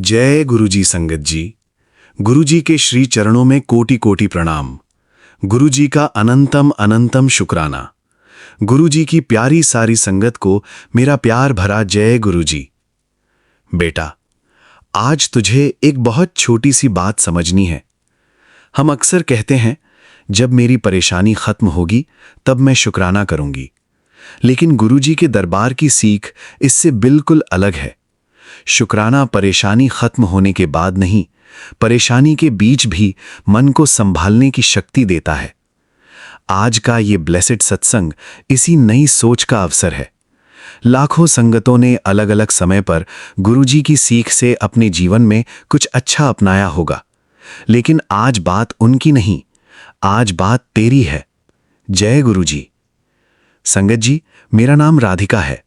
जय गुरुजी संगत जी। गुरुजी के श्री चरणों में कोटि कोटि प्रणाम। गुरुजी का अनंतम अनंतम शुक्राना। गुरुजी की प्यारी सारी संगत को मेरा प्यार भरा जय गुरुजी। बेटा, आज तुझे एक बहुत छोटी सी बात समझनी है। हम अक्सर कहते हैं, जब मेरी परेशानी खत्म होगी तब मैं शुक्राना करूंगी। लेकिन गुरुजी के दरबार की सीख इससे बिल्कुल अलग है। शुक्राना परेशानी खत्म होने के बाद नहीं, परेशानी के बीच भी मन को संभालने की शक्ति देता है। आज का ये ब्लेसेड सत्संग इसी नई सोच का अवसर है। लाखों संगतों ने अलग अलग समय पर गुरुजी की सीख से अपने जीवन में कुछ अच्छा अपनाया होगा, लेकिन आज बात उनकी नहीं, आज बात तेरी है। जय गुरुजी। संगत जी, मेरा नाम राधिका है।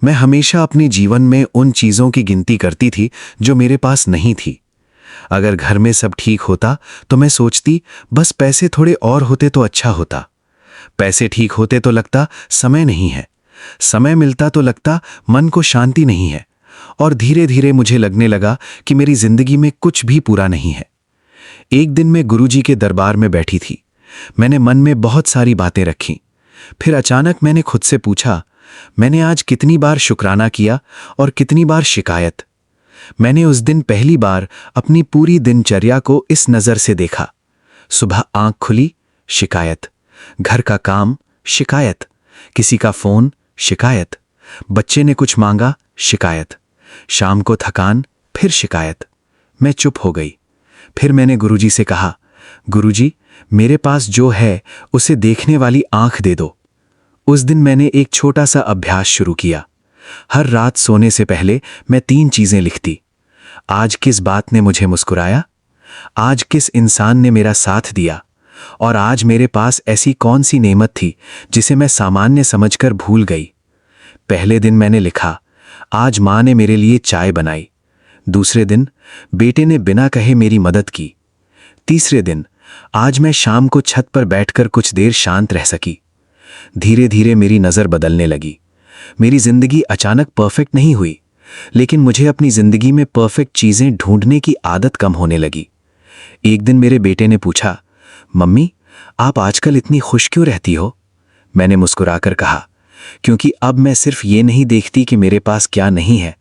मैं हमेशा अपने जीवन में उन चीज़ों की गिनती करती थी जो मेरे पास नहीं थी। अगर घर में सब ठीक होता तो मैं सोचती, बस पैसे थोड़े और होते तो अच्छा होता। पैसे ठीक होते तो लगता समय नहीं है, समय मिलता तो लगता मन को शांति नहीं है, और धीरे धीरे मुझे लगने लगा कि मेरी जिंदगी में कुछ भी पूरा नहीं है। एक दिन मैं गुरुजी के दरबार में बैठी थी। मैंने मन में बहुत सारी बातें रखीं। फिर अचानक मैंने खुद से पूछा, मैंने आज कितनी बार शुक्राना किया और कितनी बार शिकायत। मैंने उस दिन पहली बार अपनी पूरी दिनचर्या को इस नज़र से देखा। सुबह आंख खुली, शिकायत। घर का काम, शिकायत। किसी का फोन, शिकायत। बच्चे ने कुछ मांगा, शिकायत। शाम को थकान, फिर शिकायत। मैं चुप हो गई। फिर मैंने गुरुजी से कहा, गुरुजी, मेरे पास जो है उसे देखने वाली आंख दे दो। उस दिन मैंने एक छोटा सा अभ्यास शुरू किया। हर रात सोने से पहले मैं 3 चीजें लिखती। आज किस बात ने मुझे मुस्कुराया, आज किस इंसान ने मेरा साथ दिया, और आज मेरे पास ऐसी कौन सी नेमत थी जिसे मैं सामान्य समझकर भूल गई। पहले दिन मैंने लिखा, आज माँ ने मेरे लिए चाय बनाई। दूसरे दिन, बेटे ने बिना कहे मेरी मदद की। तीसरे दिन, आज मैं शाम को छत पर बैठकर कुछ देर शांत रह सकी। धीरे धीरे मेरी नज़र बदलने लगी। मेरी जिंदगी अचानक परफेक्ट नहीं हुई, लेकिन मुझे अपनी जिंदगी में परफेक्ट चीजें ढूंढने की आदत कम होने लगी। एक दिन मेरे बेटे ने पूछा, मम्मी, आप आजकल इतनी खुश क्यों रहती हो? मैंने मुस्कुराकर कहा, क्योंकि अब मैं सिर्फ ये नहीं देखती कि मेरे पास क्या नहीं है,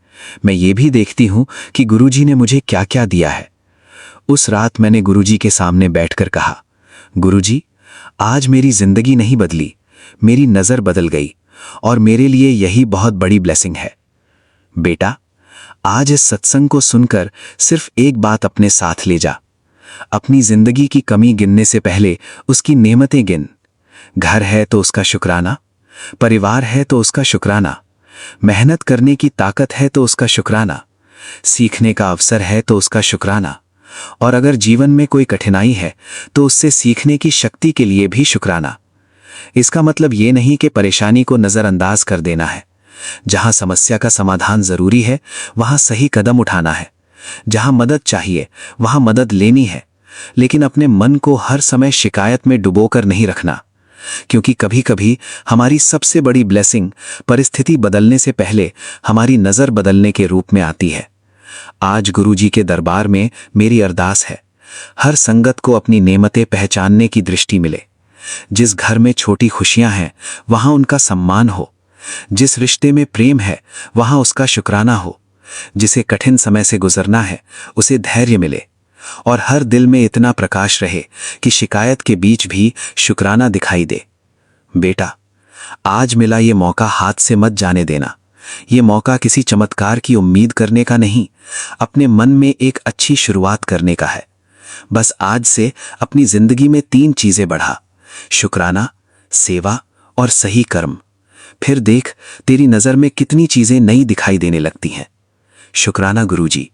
मैं ये भी देखती हूं कि गुरुजी ने मुझे क्या क्या दिया है। उस रात मैंने गुरुजी के सामने बैठकर कहा, गुरुजी, आज मेरी जिंदगी नहीं बदली, मेरी नज़र बदल गई, और मेरे लिए यही बहुत बड़ी ब्लेसिंग है। बेटा, आज इस सत्संग को सुनकर सिर्फ एक बात अपने साथ ले जा। अपनी जिंदगी की कमी गिनने से पहले उसकी नेमतें गिन। घर है तो उसका शुक्राना, परिवार है तो उसका शुक्राना, मेहनत करने की ताकत है तो उसका शुक्राना, सीखने का अवसर है तो उसका शुक्राना, और अगर जीवन में कोई कठिनाई है तो उससे सीखने की शक्ति के लिए भी शुक्राना। इसका मतलब ये नहीं कि परेशानी को नज़रअंदाज कर देना है। जहां समस्या का समाधान जरूरी है, वहां सही कदम उठाना है। जहां मदद चाहिए, वहां मदद लेनी है, लेकिन अपने मन को हर समय शिकायत में डुबोकर नहीं रखना, क्योंकि कभी कभी हमारी सबसे बड़ी ब्लेसिंग परिस्थिति बदलने से पहले हमारी नज़र बदलने के रूप में आती है। आज गुरुजी के दरबार में मेरी अरदास है, हर संगत को अपनी नेमतें पहचानने की दृष्टि मिले। जिस घर में छोटी खुशियां हैं, वहां उनका सम्मान हो। जिस रिश्ते में प्रेम है, वहां उसका शुक्राना हो। जिसे कठिन समय से गुजरना है, उसे धैर्य मिले। और हर दिल में इतना प्रकाश रहे कि शिकायत के बीच भी शुक्राना दिखाई दे। बेटा, आज मिला ये मौका हाथ से मत जाने देना। ये मौका किसी चमत्कार की उम्मीद करने का नहीं, अपने मन में एक अच्छी शुरुआत करने का है। बस आज से अपनी जिंदगी में 3 चीजें बढ़ा, शुक्राना, सेवा और सही कर्म। फिर देख, तेरी नजर में कितनी चीजें नई दिखाई देने लगती हैं। शुक्राना गुरुजी,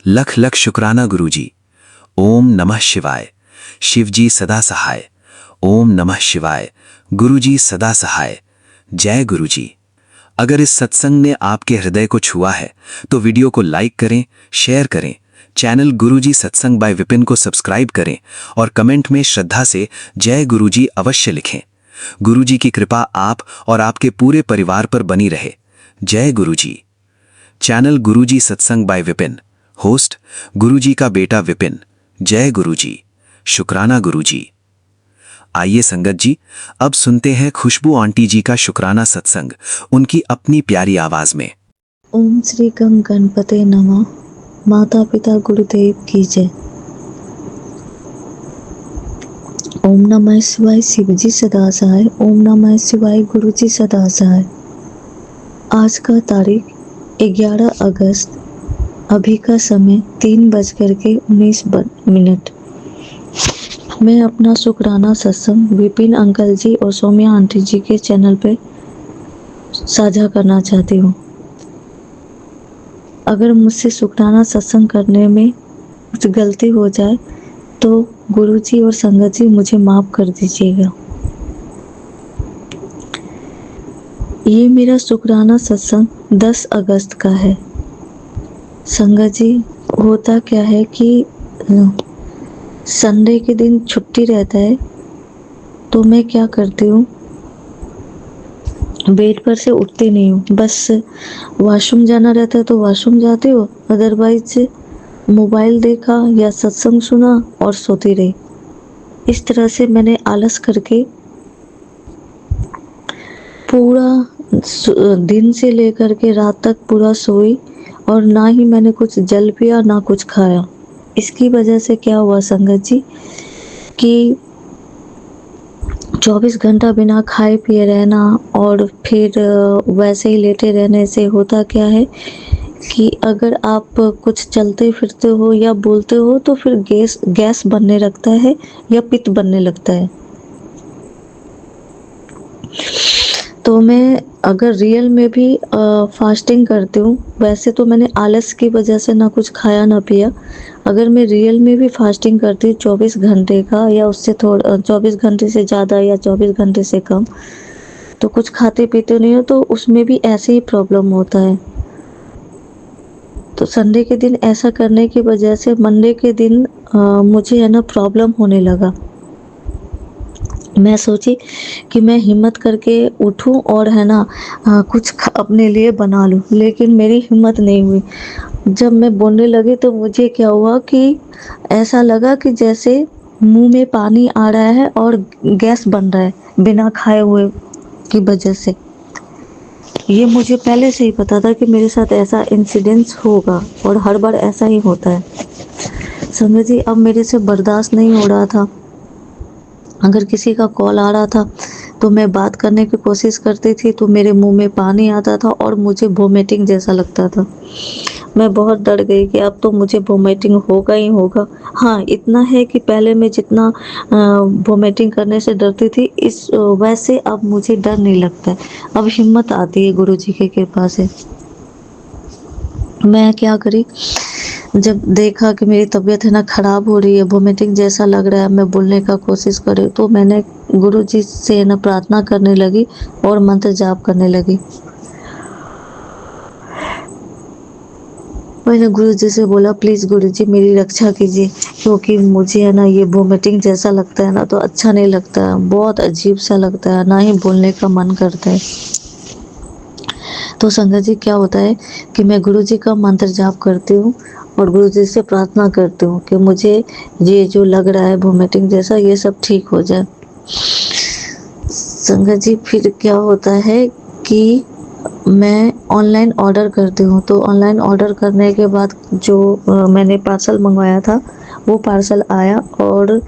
लख लख शुक्राना गुरुजी। ओम नमः शिवाय। शिवजी सदा सहाय। ओम नमः शिवाय। गुरुजी सदा सहाय। जय गुरुजी। अगर इस सत्संग ने आपके हृदय को छुआ है तो वीडियो को लाइक करें, शेयर करें, चैनल गुरुजी सत्संग बाय विपिन को सब्सक्राइब करें, और कमेंट में श्रद्धा से जय गुरुजी अवश्य लिखें। गुरुजी की कृपा आप और आपके पूरे परिवार पर बनी रहे। जय गुरुजी। चैनल गुरुजी सत्संग बाय विपिन, होस्ट गुरुजी का बेटा विपिन। जय गुरुजी, शुक्राना गुरुजी। आइए संगत जी, अब सुनते हैं खुशबू आंटी जी का शुक्राना सत्संग, उनकी अपनी प्यारी आवाज में। ओम श्री गम गणपते नमः। माता पिता गुरुदेव की जय। ओम नमः शिवाय शिवजी सदा सहाय। ओम नमः शिवाय गुरुजी सदा सहाय। आज का तारीख 11 अगस्त। अभी का समय 3:19। मैं अपना शुक्राना सत्संग विपिन अंकल जी और सौम्या आंटी जी के चैनल पे साझा करना चाहती हूँ। अगर मुझसे शुक्राना सत्संग करने में कुछ गलती हो जाए तो गुरुजी और संगत जी मुझे माफ़ कर दीजिएगा। ये मेरा शुक्राना सत्संग 10 अगस्त का है। संगत जी, होता क्या है कि संडे के दिन छुट्टी रहता है तो मैं क्या करती हूँ, बेड पर से उठती नहीं हूँ। बस वॉशरूम जाना रहता है तो वॉशरूम जाती हूँ, अदरवाइज मोबाइल देखा या सत्संग सुना और सोती रही। इस तरह से मैंने आलस करके पूरा दिन से लेकर के रात तक पूरा सोई और ना ही मैंने कुछ जल पिया ना कुछ खाया। इसकी वजह से क्या हुआ संगत जी कि 24 घंटा बिना खाए पिए रहना और फिर वैसे ही लेटे रहने से होता क्या है कि अगर आप कुछ चलते फिरते हो या बोलते हो तो फिर गैस बनने लगता है या पित्त बनने लगता है। तो मैं अगर रियल में भी फास्टिंग करती हूँ, वैसे तो मैंने आलस की वजह से ना कुछ खाया ना पिया। अगर मैं रियल में भी फास्टिंग करती हूँ 24 घंटे का या उससे 24 घंटे से ज़्यादा या 24 घंटे से कम, तो कुछ खाते पीते नहीं हो तो उसमें भी ऐसे ही प्रॉब्लम होता है। तो संडे के दिन ऐसा करने की वजह से मंडे के दिन मुझे है ना प्रॉब्लम होने लगा। मैं सोची कि मैं हिम्मत करके उठूं और है ना कुछ अपने लिए बना लूं, लेकिन मेरी हिम्मत नहीं हुई। जब मैं बोलने लगी तो मुझे क्या हुआ कि ऐसा लगा कि जैसे मुंह में पानी आ रहा है और गैस बन रहा है बिना खाए हुए की वजह से। ये मुझे पहले से ही पता था कि मेरे साथ ऐसा इंसिडेंस होगा और हर बार ऐसा ही होता है। समझ जी, अब मेरे से बर्दाश्त नहीं हो रहा था। अगर किसी का कॉल आ रहा था तो मैं बात करने की कोशिश करती थी तो मेरे मुंह में पानी आता था और मुझे वोमिटिंग जैसा लगता था। मैं बहुत डर गई कि अब तो मुझे वोमिटिंग होगा ही होगा। हाँ, इतना है कि पहले मैं जितना वोमिटिंग करने से डरती थी इस वैसे अब मुझे डर नहीं लगता है। अब हिम्मत आती है गुरुजी की कृपा से। मैं क्या करी, जब देखा कि मेरी तबीयत है ना ख़राब हो रही है, वोमिटिंग जैसा लग रहा है, मैं बोलने का कोशिश करी तो मैंने गुरुजी से ना प्रार्थना करने लगी और मंत्र जाप करने लगी। मैंने गुरुजी से बोला प्लीज़ गुरुजी मेरी रक्षा कीजिए, क्योंकि मुझे है ना ये वोमिटिंग जैसा लगता है ना तो अच्छा नहीं लगता है, बहुत अजीब सा लगता है, ना ही बोलने का मन करता है। तो संगत जी क्या होता है कि मैं गुरुजी का मंत्र जाप करती हूँ और गुरुजी से प्रार्थना करती हूँ कि मुझे ये जो लग रहा है वोमिटिंग जैसा ये सब ठीक हो जाए। संगत जी फिर क्या होता है कि मैं ऑनलाइन ऑर्डर करती हूँ, तो ऑनलाइन ऑर्डर करने के बाद जो मैंने पार्सल मंगवाया था वो पार्सल आया और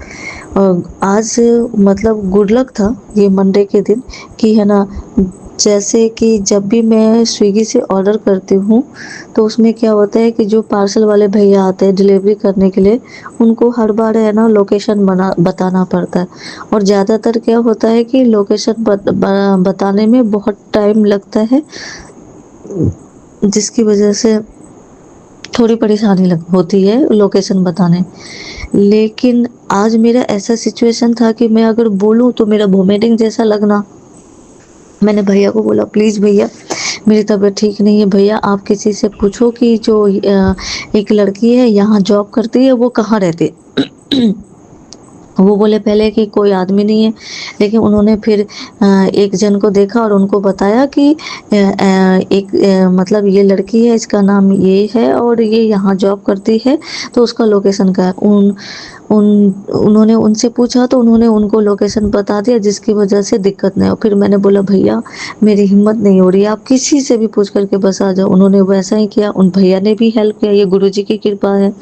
आज मतलब गुड लक था ये मंडे के दिन कि है ना, जैसे कि जब भी मैं स्विगी से ऑर्डर करती हूँ तो उसमें क्या होता है कि जो पार्सल वाले भैया आते हैं डिलीवरी करने के लिए उनको हर बार है ना लोकेशन बताना पड़ता है और ज़्यादातर क्या होता है कि लोकेशन बताने में बहुत टाइम लगता है, जिसकी वजह से थोड़ी परेशानी होती है लोकेशन बताने। लेकिन आज मेरा ऐसा सिचुएशन था कि मैं अगर बोलूँ तो मेरा वोमिटिंग जैसा लगना। मैंने भैया को बोला प्लीज़ भैया मेरी तबीयत ठीक नहीं है, भैया आप किसी से पूछो कि जो एक लड़की है यहाँ जॉब करती है वो कहाँ रहती है। वो बोले पहले कि कोई आदमी नहीं है, लेकिन उन्होंने फिर एक जन को देखा और उनको बताया कि एक मतलब ये लड़की है, इसका नाम ये है और ये यहाँ जॉब करती है, तो उसका लोकेशन क्या है। उन्होंने उनसे पूछा तो उन्होंने उनको लोकेशन बता दिया, जिसकी वजह से दिक्कत नहीं हो। फिर मैंने बोला भैया मेरी हिम्मत नहीं हो रही है, आप किसी से भी पूछ करके बस आ जाओ। उन्होंने वैसा ही किया, उन भैया ने भी हेल्प किया, ये गुरुजी की कृपा है।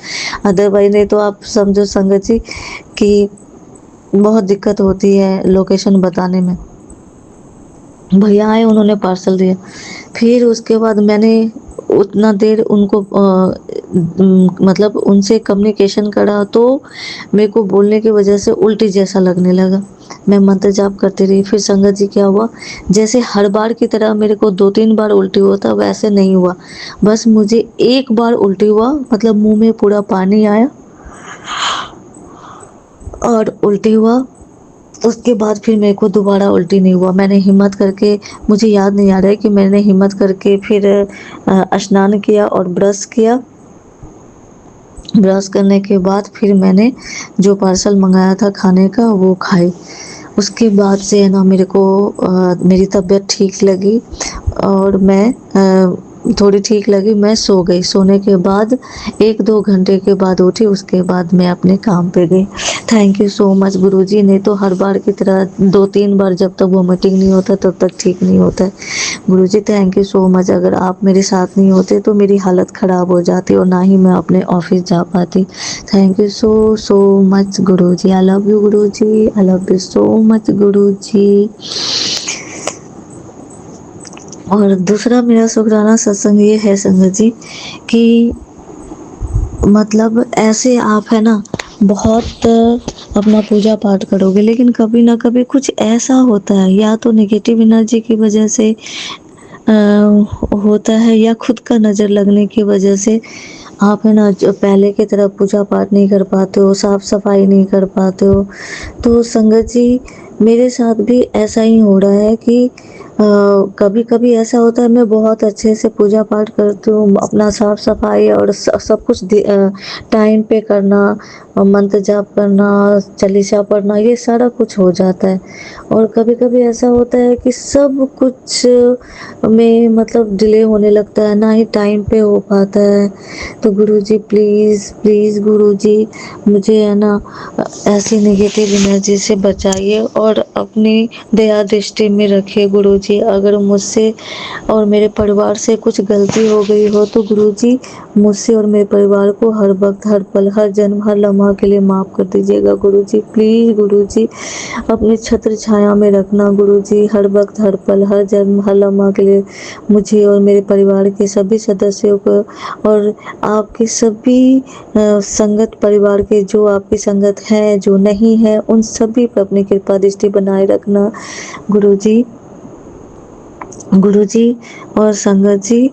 अदरवाइज नहीं तो आप समझो संगत जी कि बहुत दिक्कत होती है लोकेशन बताने में। भैया आए, उन्होंने पार्सल दिया। फिर उसके बाद मैंने उतना देर उनको मतलब उनसे कम्युनिकेशन करा, तो मेरे को बोलने की वजह से उल्टी जैसा लगने लगा। मैं मंत्र जाप करती रही। फिर संगत जी क्या हुआ, जैसे हर बार की तरह मेरे को 2-3 बार उल्टी होता, वैसे नहीं हुआ। बस मुझे एक बार उल्टी हुआ, मतलब मुंह में पूरा पानी आया और उल्टी हुआ। उसके बाद फिर मेरे को दोबारा उल्टी नहीं हुआ। मैंने हिम्मत करके, मुझे याद नहीं आ रहा है कि मैंने हिम्मत करके फिर स्नान किया और ब्रश किया। ब्रश करने के बाद फिर मैंने जो पार्सल मंगाया था खाने का वो खाई। उसके बाद से है ना मेरे को मेरी तबीयत ठीक लगी और मैं थोड़ी ठीक लगी, मैं सो गई। सोने के बाद 1-2 घंटे के बाद उठी, उसके बाद मैं अपने काम पे गई। थैंक यू सो मच गुरुजी। नहीं तो हर बार की तरह 2-3 बार जब तक वोमिटिंग नहीं होता तब तक ठीक नहीं होता है। गुरुजी थैंक यू सो मच। अगर आप मेरे साथ नहीं होते तो मेरी हालत ख़राब हो जाती और ना ही मैं अपने ऑफिस जा पाती। Thank you so much Guruji. I love you Guruji. I love you so much Guruji. और दूसरा मेरा शुक्राना सत्संग ये है संगत जी कि मतलब ऐसे आप है ना बहुत अपना पूजा पाठ करोगे, लेकिन कभी ना कभी कुछ ऐसा होता है, या तो नेगेटिव एनर्जी की वजह से होता है, या खुद का नज़र लगने की वजह से आप है ना जो पहले की तरह पूजा पाठ नहीं कर पाते हो, साफ सफाई नहीं कर पाते हो। तो संगत जी मेरे साथ भी ऐसा ही हो रहा है कि कभी कभी ऐसा होता है, मैं बहुत अच्छे से पूजा पाठ करती हूँ, अपना साफ सफाई और सब कुछ टाइम पे करना, मंत्र जाप करना, चालीसा पढ़ना, ये सारा कुछ हो जाता है। और कभी कभी ऐसा होता है कि सब कुछ में मतलब डिले होने लगता है, ना ही टाइम पे हो पाता है। तो गुरुजी प्लीज़ प्लीज़ गुरुजी मुझे है ना ऐसी नेगेटिव एनर्जी से बचाइए और अपनी दया दृष्टि में रखिए गुरुजी। अगर मुझसे और मेरे परिवार से कुछ गलती हो गई हो तो गुरुजी मुझसे और मेरे परिवार को हर वक्त, हर पल, हर जन्म, हर लम्हा के लिए माफ़ कर दीजिएगा गुरुजी। प्लीज़ गुरुजी अपनी छत्र छाया में रखना गुरुजी, हर वक्त, हर पल, हर जन्म, हर लम्हा के लिए मुझे और मेरे परिवार के सभी सदस्यों को और आपके सभी संगत परिवार के, जो आपकी संगत है जो नहीं है, उन सभी पर अपनी कृपा दृष्टि बनाए रखना गुरुजी। गुरुजी और संगत जी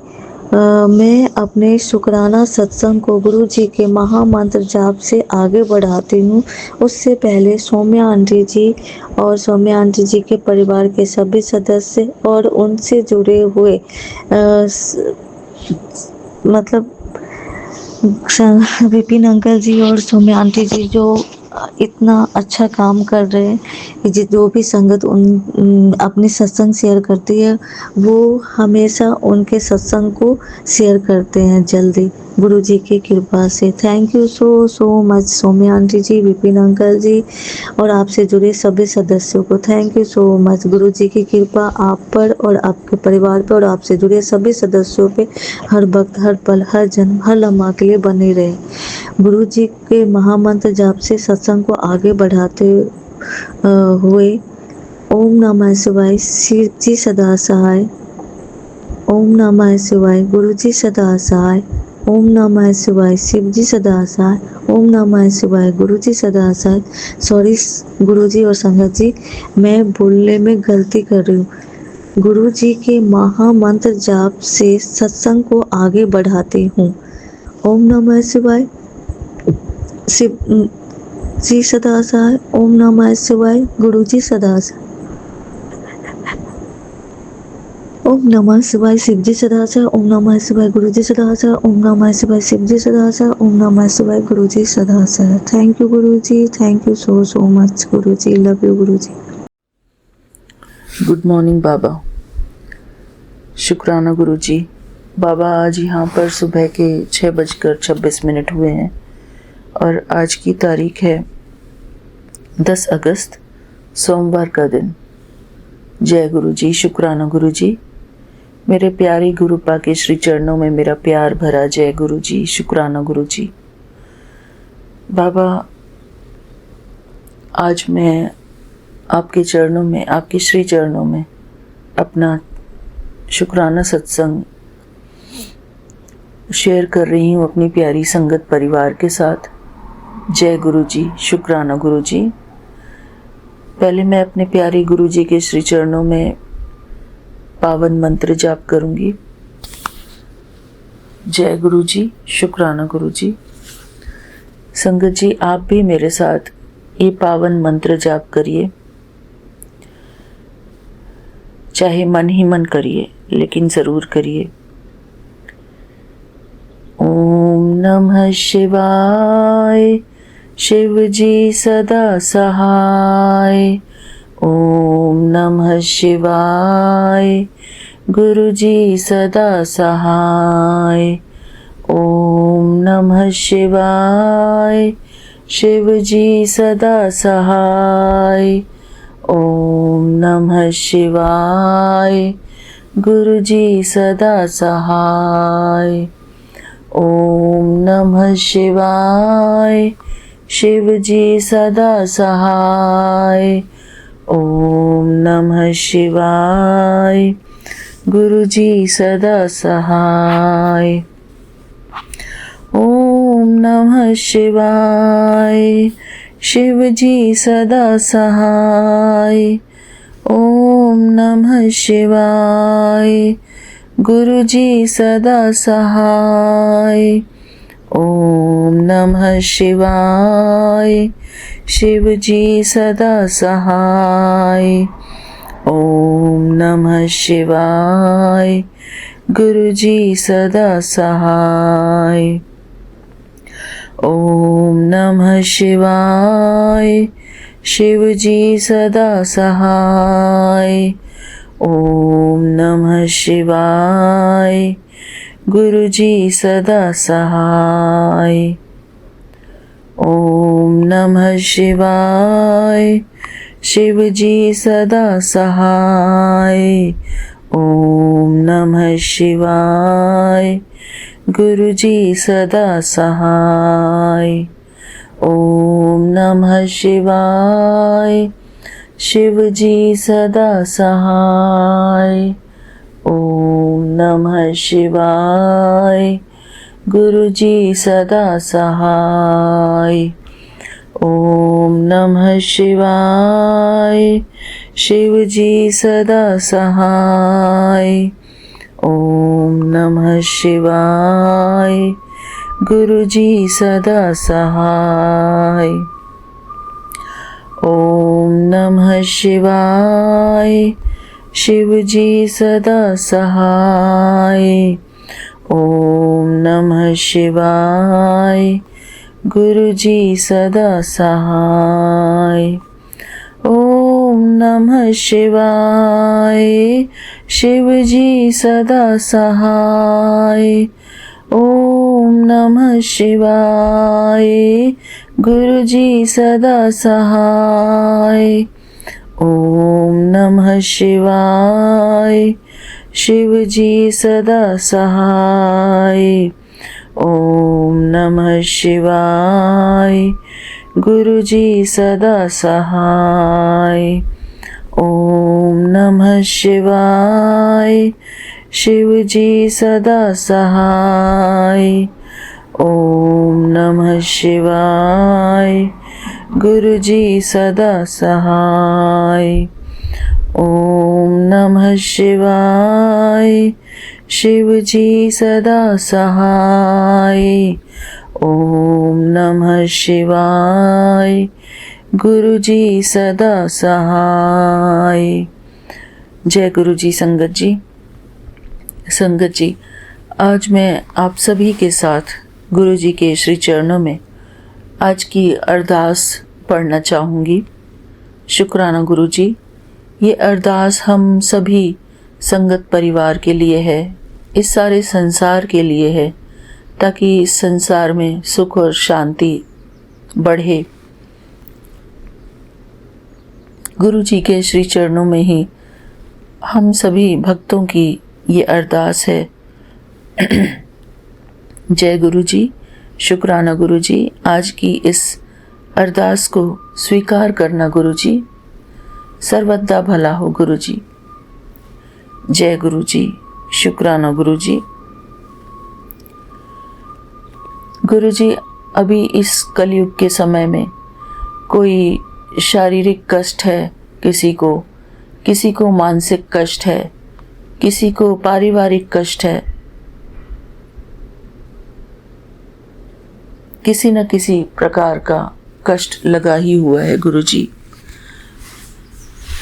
मैं अपने शुक्राना सत्संग को गुरुजी के महामंत्र जाप से आगे बढ़ाती हूँ। उससे पहले सौम्या आंटी जी और सौम्या आंटी जी के परिवार के सभी सदस्य और उनसे जुड़े हुए मतलब विपिन अंकल जी और सौम्या आंटी जी जो इतना अच्छा काम कर रहे हैं, कि जो भी संगत अपनी सत्संग शेयर करती है वो हमेशा उनके सत्संग को शेयर करते हैं जल्दी, गुरुजी की कृपा से। Thank you so much Saumya aunty ji, Vipin uncle ji और आपसे जुड़े सभी सदस्यों को thank you so much. Guruji की कृपा आप पर और आपके परिवार पर और आपसे जुड़े सभी सदस्यों पे हर वक्त, हर पल, हर जन्म, हर लम्हा के लिए बने रहे। गुरुजी के महामंत्र जाप से सत्संग को आगे बढ़ाते हुए ओम नमः शिवाय, शिव जी सदा सहाय। ओम नमः शिवाय, गुरुजी सदा सहाय। ओम नमः शिवाय, शिव जी सदा सहाय। ओम नमः शिवाय, गुरुजी सदा सहाय। सॉरी गुरुजी और संगत जी, मैं बोलने में गलती कर रही हूँ। गुरुजी के महामंत्र जाप से सत्संग को आगे बढ़ाती हूँ। ओम नमः शिवाय, शिव जी सदा सहाय। ओम नमः शिवाय, गुरुजी सदा सहाय। ओम ओम नमः शिवाय शिवजी सदा से, ओम नमः शिवाय गुरुजी सदा से, ओम नमः शिवाय शिवजी सदा से, ओम नमः शिवाय गुरुजी सदा से। Thank you Guruji, thank you so much Guruji, love you Guruji. Good morning Baba. शुक्राना गुरुजी। बाबा आज यहाँ पर सुबह के 6:26 हुए हैं और आज की तारीख है 10 अगस्त, सोमवार का दिन। जय गुरुजी, शुक्राना गुरुजी। मेरे प्यारे गुरुपा के श्री चरणों में मेरा प्यार भरा जय गुरुजी, शुक्राना गुरुजी। बाबा आज मैं आपके चरणों में, आपके श्री चरणों में अपना शुक्राना सत्संग शेयर कर रही हूँ अपनी प्यारी संगत परिवार के साथ। जय गुरुजी, शुक्राना गुरुजी। पहले मैं अपने प्यारे गुरुजी के श्री चरणों में पावन मंत्र जाप करूंगी। जय गुरुजी, शुक्राना गुरुजी। संगत जी, आप भी मेरे साथ ये पावन मंत्र जाप करिए। चाहे मन ही मन करिए, लेकिन ज़रूर करिए। ओम नमः शिवाय, शिव जी सदा सहाय। ओम नमः शिवाय, गुरु जी सदा सहाय। ओम नमः शिवाय, शिव जी सदा सहाय। ओम नमः शिवाय, गुरु जी सदा सहाय। ओम नमः शिवाय, शिव जी सदा सहाय। ओम नमः शिवाय, गुरु जी सदा सहाय। ओम नमः शिवाय, शिव जी सदा सहाय। ओम नमः शिवाय, गुरु जी सदा सहाय। ओम नमः शिवाय, शिव जी सदा सहाय। ओम नमः शिवाय, गुरु जी सदा सहाय। ओम नमः शिवाय, शिव जी सदा सहाय। ओम नमः शिवाय, गुरु जी सदा सहाय। ओम नमः शिवाय, शिव जी सदा सहाय। ओम नमः शिवाय, गुरु जी सदा सहाय। ओम नमः शिवाय, शिव जी सदा सहाय। ओम नमः शिवाय, गुरु जी सदा सहाय। ओम नमः शिवाय, शिव जी सदा सहाय। ओम नमः शिवाय, गुरु जी सदा सहाय। ओम नमः शिवाय, शिव जी सदा सहाय। ओम नमः शिवाय, गुरु जी सदा सहाय। ओम नमः शिवाय, शिव जी सदा सहाय। ओम नमः शिवाय, गुरु जी सदा सहाय। ओम नमः शिवाय, शिव जी सदा सहाय। ओम नमः शिवाय, गुरु जी सदा सहाय। ओम नमः शिवाय, शिव जी सदा सहाय। ओम नमः शिवाय, गुरु जी सदा सहाय। ओम नमः शिवाय, शिव जी सदा सहाय। ओम नमः शिवाय, गुरु जी सदा सहाय। जय गुरु जी संगत जी। संगत जी, आज मैं आप सभी के साथ गुरु जी के श्री चरणों में आज की अरदास पढ़ना चाहूँगी। शुक्राना गुरु जी। ये अरदास हम सभी संगत परिवार के लिए है, इस सारे संसार के लिए है, ताकि इस संसार में सुख और शांति बढ़े। गुरु जी के श्री चरणों में ही हम सभी भक्तों की ये अरदास है। जय गुरु जी। शुक्राना गुरु जी। आज की इस अरदास को स्वीकार करना गुरु जी। सर्वदा भला हो गुरु जी। जय गुरु जी। शुक्राना गुरु जी। गुरु जी, अभी इस कलयुग के समय में कोई शारीरिक कष्ट है, किसी को मानसिक कष्ट है, किसी को पारिवारिक कष्ट है, किसी न किसी प्रकार का कष्ट लगा ही हुआ है गुरु जी।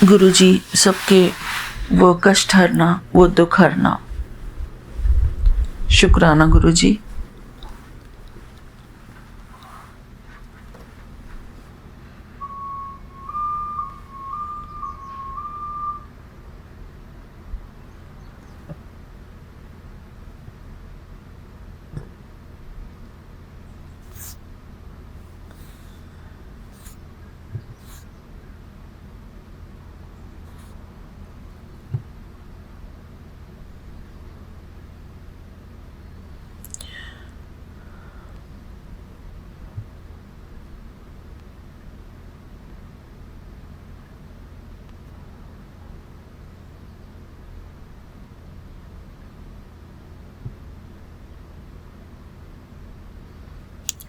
गुरु जी, सबके वो कष्ट हरना, वो दुख हरना। शुक्राना गुरु जी।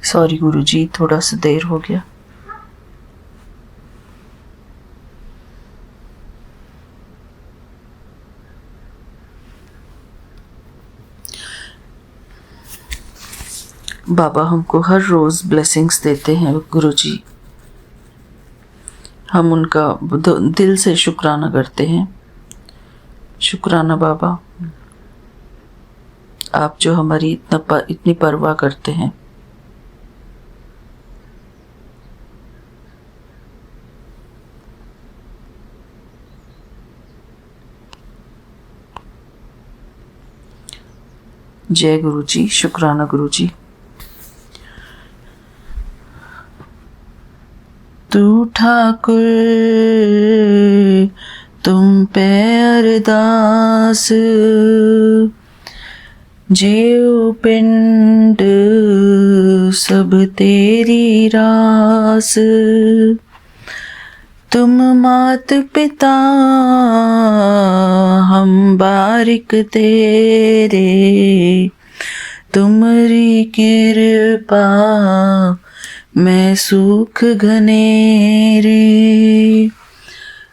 सॉरी गुरु जी, थोड़ा सा देर हो गया। बाबा हमको हर रोज ब्लेसिंग्स देते हैं गुरु जी। हम उनका दिल से शुक्राना करते हैं। शुक्राना बाबा, आप जो हमारी इतनी परवाह करते हैं। जय गुरु जी। शुक्राना गुरु जी। तू ठाकुर तुम पे अरदास, जीव पिंड सब तेरी रास। तुम मात पिता हम बारिक तेरे, तुम्हारी कृपा मैं सुख घनेरे।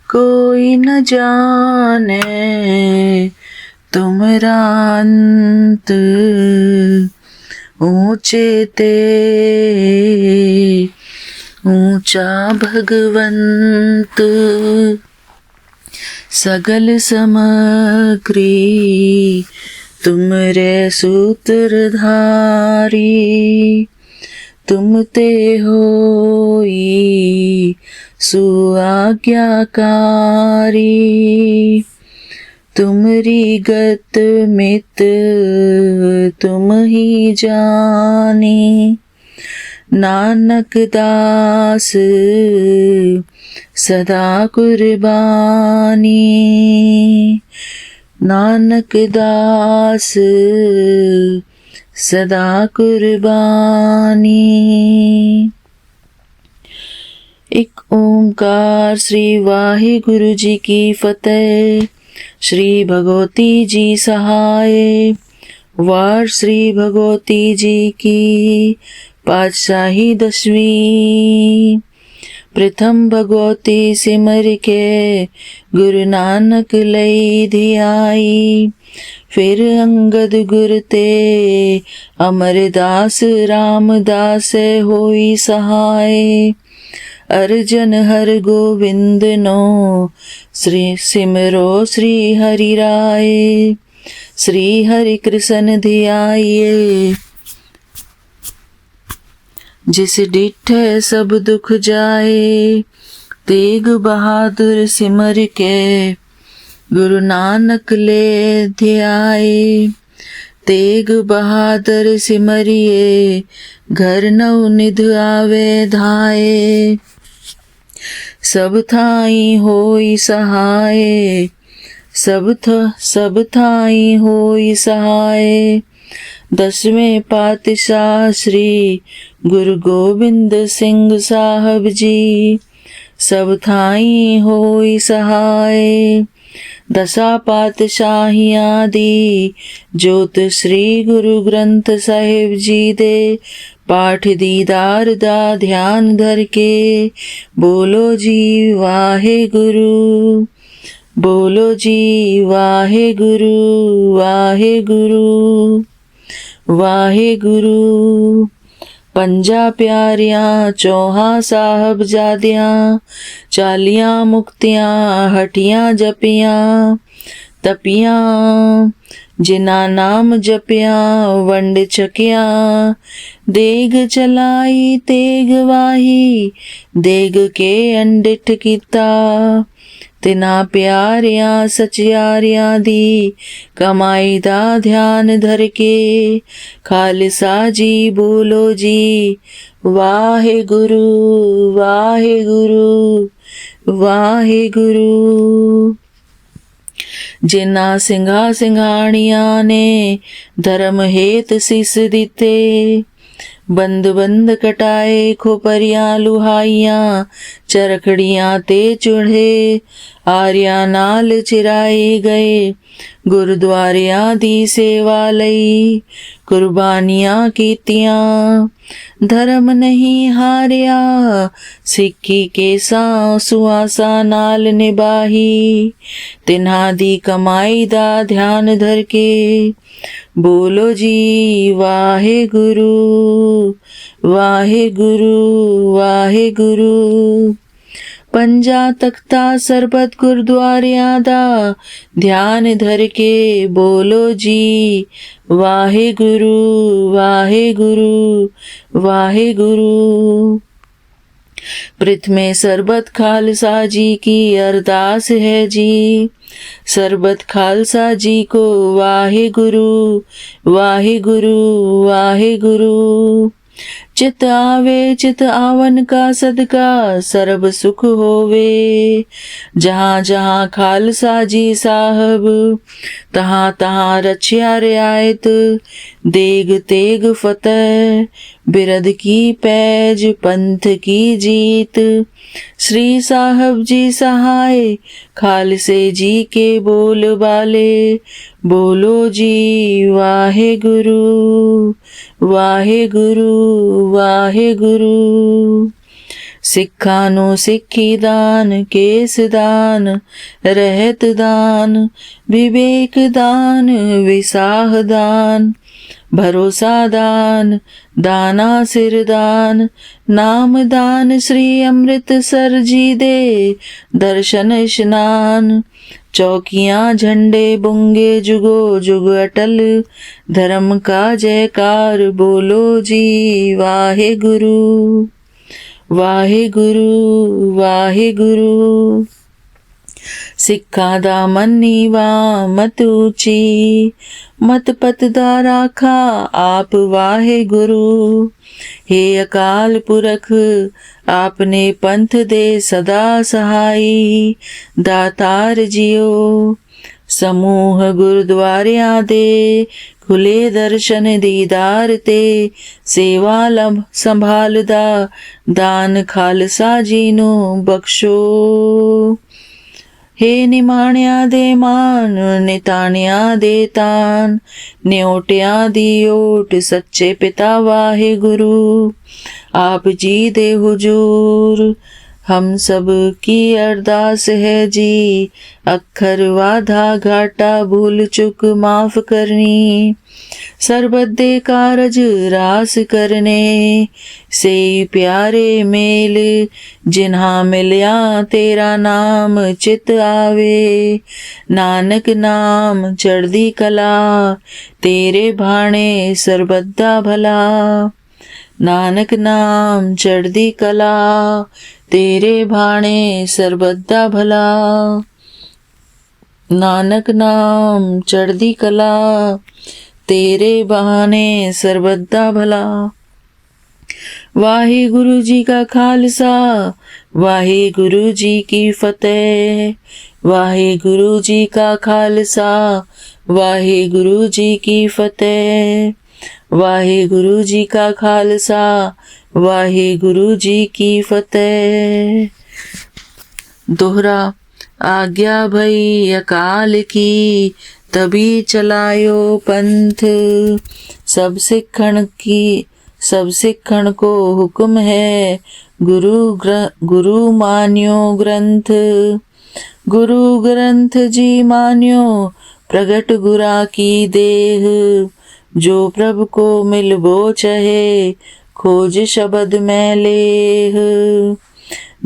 कोई न जाने तुमरा अंत, ऊंचे ते ऊंचा भगवंत। सगल समग्री तुमरे सूत्रधारी। तुम ते होई सुआज्ञाकारी। तुमरी गत मित तुम ही जानी। नानक दास सदा कुर्बानी। नानक दास सदा कुर्बानी। एक ओंकार श्री वाहिगुरु जी की फतेह। श्री भगवती जी सहाय। वार श्री भगवती जी की पातशाही 10वीं। प्रथम भगवती सिमर के गुरु नानक लई धियाई। फिर अंगद गुर ते अमरदास रामदास होई सहाय। अर्जन हर गोविंद नो श्री सिमरो श्री हरि राय। श्री हरि कृष्ण धियाइए। जिस डिठे सब दुख जाए, तेग बहादुर सिमर के, गुरु नानक ले ध्याए। तेग बहादुर सिमरिए, घर नव निध आवे धाए। सब थाई होई सहाय, सब थाई होई सहाय। 10वें पातशाह श्री गुरु गोबिंद सिंह साहब जी, सब थाई होई सहाय। 10 पातशाहियां दी जोत श्री गुरु ग्रंथ साहिब जी दे, पाठ दीदार दा ध्यान धर के, बोलो जी वाहे गुरु, बोलो जी वाहे गुरु, वाहे गुरु, वाहे गुरु। 50 प्यारियां 54 साहबजादियां, 40 मुक्तियां हटियां जपियां तपियां। जिना नाम जपियां वंड छकियां, देग चलाई तेग वाही, देग के अंडिठ कीता। तिना प्यारियां सचियारियां दी, कमाई दा ध्यान धर के, खालसा जी बोलो जी वाहे गुरु, वाहे गुरु, वाहे गुरु। जिन्ना सिंघा सिंघाणियां ने धर्म हेत सीस दिते, बंद बंद कटाए खोपरियां लुहाइयां, चरखड़ियां ते चुढ़े, आर्या नाल चिराए गए, गुरुद्वारियां दी सेवा लई, कुर्बानियां कीतियां। धर्म नहीं हारिया, सिक्की के सुआसा नाल निभाही, तिन्हां दी कमाई दा ध्यान धर के, बोलो जी वाहे गुरु, वाहे गुरु, वाहे गुरु। 50 तख्ता सरबत गुरुद्वारियां दा ध्यान धर के, बोलो जी वाहे गुरु, वाहे गुरु, वाहे गुरु। प्रथमे सरबत खालसा जी की अरदास है जी, सरबत खालसा जी को वाहे गुरु, वाहे गुरु, वाहे गुरु। चित आवे चित आवन का सदका, सरब सुख होवे। जहाँ जहाँ खालसा जी साहब, तहाँ तहाँ रचिया रियायत, देग तेग फतेह, बिरद की पैज पंथ की जीत। श्री साहब जी सहाय, खालसे जी के बोल बाले, बोलो जी वाहे गुरु, वाहे गुरु, वाहे गुरु। सिक्खा नो सिक्खी दान, केस दान, रहत दान, विवेक दान, विसाह दान, भरोसा दान, दाना सिर दान, नाम दान। श्री अमृतसर जी दे दर्शन स्नान, चौकियां झंडे बुंगे जुगो जुग अटल, धर्म का जयकार बोलो जी वाहे गुरु, वाहे गुरु, वाहे गुरु। सिक्खा दा मन नीवा मत ऊंची, मत पत दा राखा आप वाहे गुरु। हे अकाल पुरख आपने पंथ दे सदा सहाई, दातार जियो। समूह गुरुद्वारियां दे खुले दर्शन दीदार ते, सेवा लभ संभालदा दान खालसा जी नो बख्शो। हे निमाणिया दे मान, निताणिया दे तान, न्योटिया दी ओट सच्चे पिता वाहे गुरु। आप जी दे हुजूर, हम सब की अरदास है जी, अक्षर वाधा घाटा भूल चुक माफ करनी, सरबद्दे कारज रास करने से प्यारे मेल, जिन्हा मिलया तेरा नाम चित आवे, नानक नाम चढ़दी कला, तेरे भाणे सरबद्दा भला, नानक नाम चढ़दी कला, तेरे भाणे सरबद्दा भला, नानक नाम चढ़दी कला, तेरे बहाने सरबद्दा भला। वाहे गुरु जी का खालसा, वाहे गुरु जी की फतेह, वाहे गुरु जी का खालसा, वाहे गुरु जी की फतेह, वाहे गुरु जी का खालसा, वाहे गुरु जी की फतेह। दोहरा आज्ञा भई अकाल की, तभी चलायो पंथ, सब सिखण को हुक्म है, गुरु मान्यो ग्रंथ, गुरु ग्रंथ जी मान्यो, प्रगट गुरा की देह, जो प्रभु को मिलबो चहे, खोज शब्द में लेह,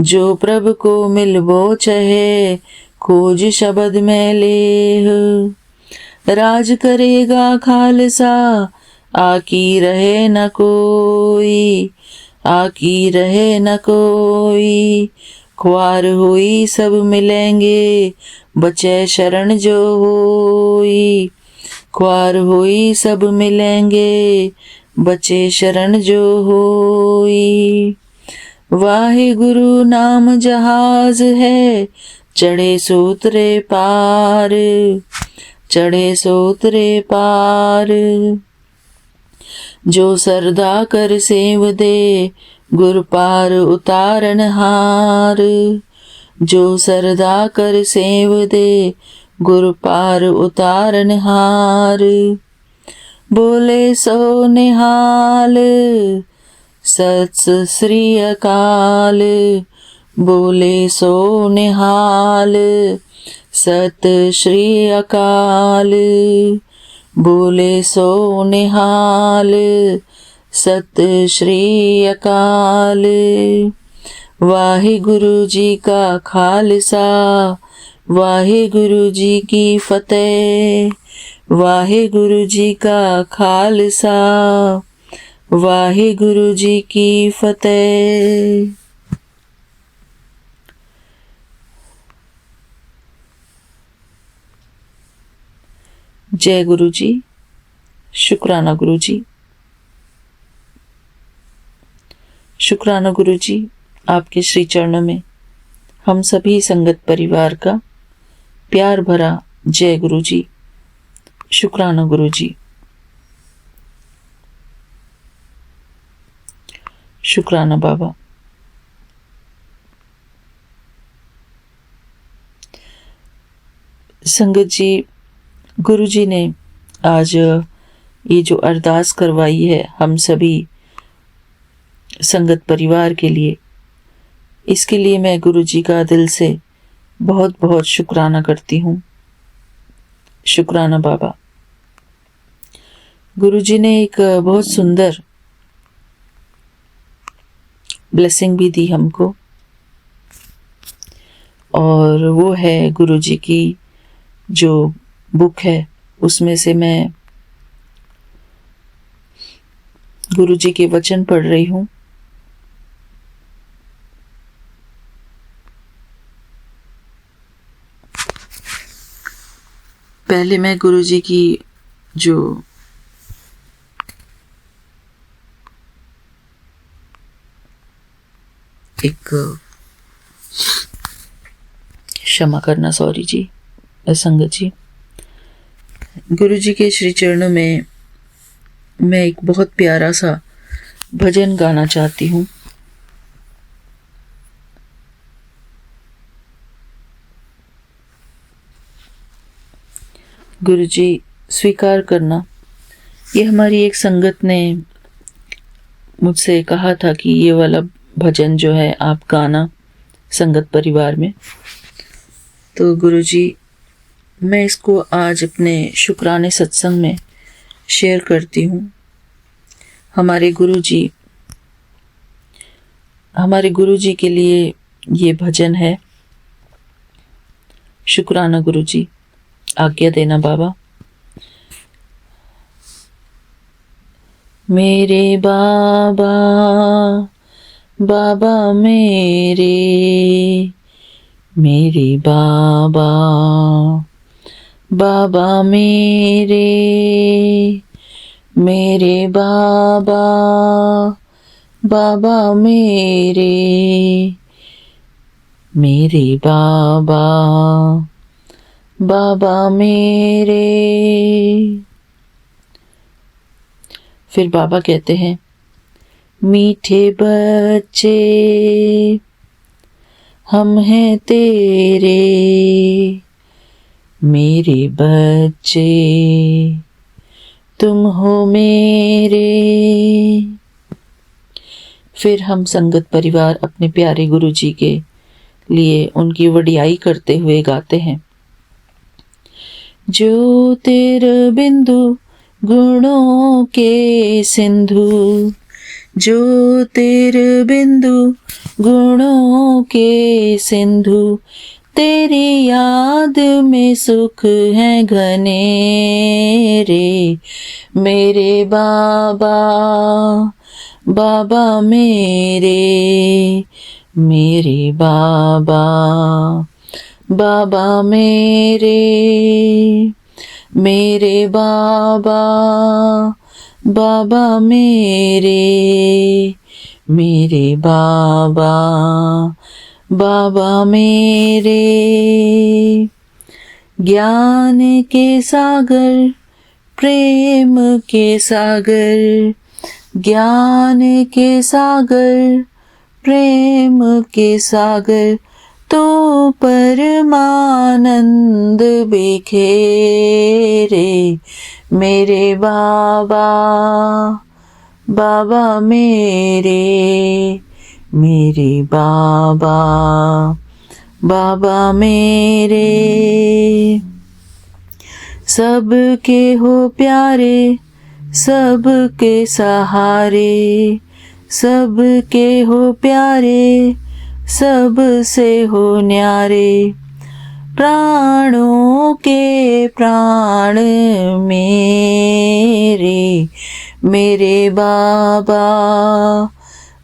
जो प्रभु को मिलबो चहे, खोज शब्द में लेह, राज करेगा खालसा, आकी रहे न कोई, आकी रहे न कोई, ख्वार हुई सब मिलेंगे, बचे शरण जो होई, ख्वार हुई सब मिलेंगे, बचे शरण जो होई। वाहे गुरु नाम जहाज है, चढ़े सोतरे पार, चढ़े सोतरे पार, जो सरदा कर सेव दे, गुर पार उतारन हार, जो सरदा कर सेव दे, गुर पार उतारन हार, बोले सो निहाल, सत श्री अकाल, बोले सो निहाल, सत श्री अकाल, बोले सो निहाल, सत श्री अकाल। वाहे गुरु जी का खालसा, वाहे गुरु जी की फतेह, वाहे गुरु जी का खालसा, वाहे गुरु जी की फतेह। जय गुरु जी, शुक्राना गुरु जी, शुक्राना गुरु जी, आपके श्री चरणों में हम सभी संगत परिवार का प्यार भरा जय गुरु जी, शुक्राना गुरु जी, शुक्राना बाबा। संगत जी, गुरु जी ने आज ये जो अरदास करवाई है हम सभी संगत परिवार के लिए, इसके लिए मैं गुरु जी का दिल से बहुत बहुत शुक्राना करती हूँ। शुक्राना बाबा। गुरु जी ने एक बहुत सुंदर ब्लेसिंग भी दी हमको, और वो है गुरु जी की जो बुक है, उसमें से मैं गुरु जी के वचन पढ़ रही हूँ। पहले मैं गुरु जी की जो एक क्षमा करना, सॉरी जी संगत जी, गुरु जी के श्री चरणों में मैं एक बहुत प्यारा सा भजन गाना चाहती हूँ। गुरु जी स्वीकार करना, ये हमारी एक संगत ने मुझसे कहा था कि ये वाला भजन जो है आप गाना, संगत परिवार में। तो गुरुजी, मैं इसको आज अपने शुक्राने सत्संग में शेयर करती हूँ। हमारे गुरुजी के लिए ये भजन है। शुक्राना गुरुजी, आज्ञा देना बाबा। मेरे बाबा, बाबा मेरे बाबा, बाबा मेरे बाबा, बाबा मेरे बाबा, बाबा मेरे। फिर बाबा कहते हैं, मीठे बच्चे हम हैं तेरे, मेरे बच्चे तुम हो मेरे। फिर हम संगत परिवार अपने प्यारे गुरुजी के लिए उनकी वडियाई करते हुए गाते हैं। ज्योतिर्बिंदु गुणों के सिंधु, ज्योतिर्बिंदु गुणों के सिंधु, तेरी याद में सुख है घने रे। मेरे बाबा, बाबा मेरे बाबा, बाबा मेरे बाबा, बाबा मेरे बाबा, बाबा मेरे। ज्ञान के सागर, प्रेम के सागर, ज्ञान के सागर, प्रेम के सागर, तो परमानंद बिखेरे। मेरे बाबा, बाबा मेरे बाबा, बाबा मेरे। सबके हो प्यारे, सबके सहारे, सबके हो प्यारे, सबसे हो न्यारे। प्राणों के प्राण मेरे बाबा,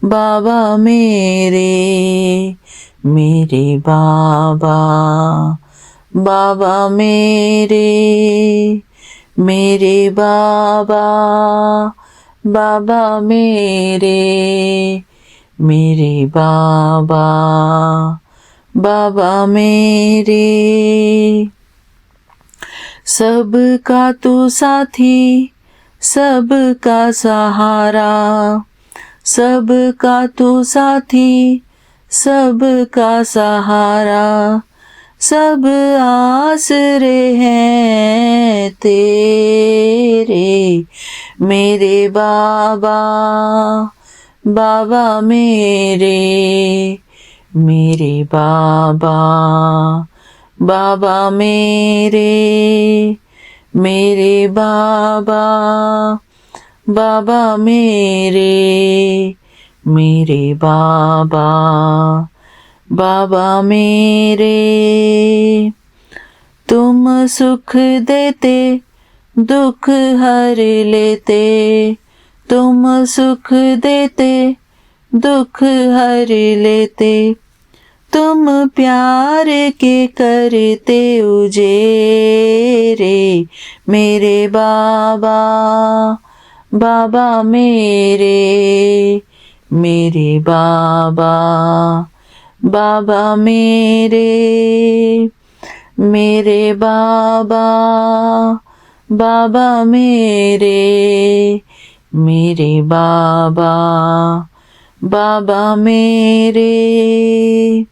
बाबा मेरे बाबा, बाबा मेरे बाबा, बाबा मेरे बाबा, बाबा मेरे। सबका तू साथी, सबका सहारा, सबका तू साथी, सबका सहारा, सब आसरे हैं तेरे। मेरे बाबा, बाबा मेरे बाबा, बाबा मेरे बाबा, बाबा मेरे बाबा, बाबा मेरे। तुम सुख देते, दुख हर लेते, तुम सुख देते, दुख हर लेते, तुम प्यार के करते उजेरे। मेरे बाबा, बाबा मेरे बाबा, बाबा मेरे बाबा, बाबा मेरे बाबा, बाबा मेरे।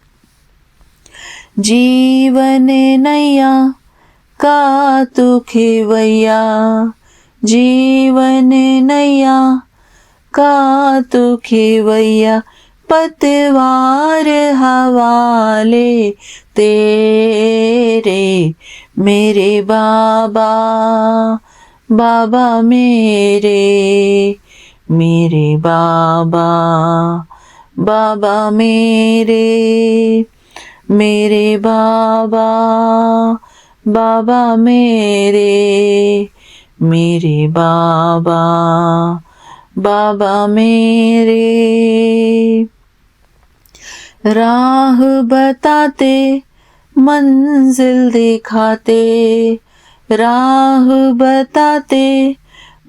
जीवन नैया का तू खेवैया, जीवन नैया का तू खेवैया, पतवार हवाले तेरे मेरे बाबा, बाबा मेरे, मेरे बाबा, बाबा मेरे, मेरे बाबा, बाबा मेरे, मेरे बाबा, बाबा मेरे। राह बताते मंजिल दिखाते, राह बताते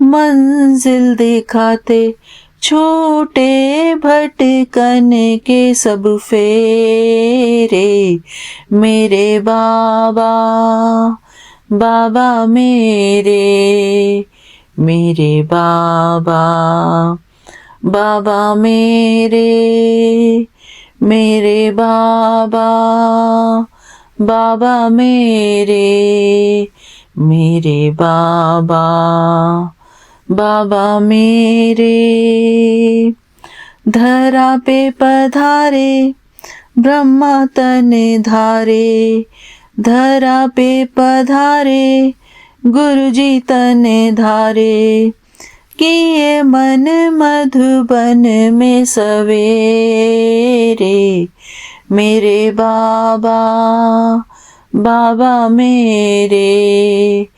मंजिल दिखाते, छोटे भटकन के सब फेरे मेरे बाबा, बाबा मेरे, मेरे बाबा, बाबा मेरे, मेरे बाबा, बाबा मेरे, मेरे बाबा, बाबा मेरे। धरा पे पधारे ब्रह्मा तन धारे, धरा पे पधारे गुरुजी तन धारे, किए मन मधुबन में सवेरे मेरे बाबा, बाबा मेरे,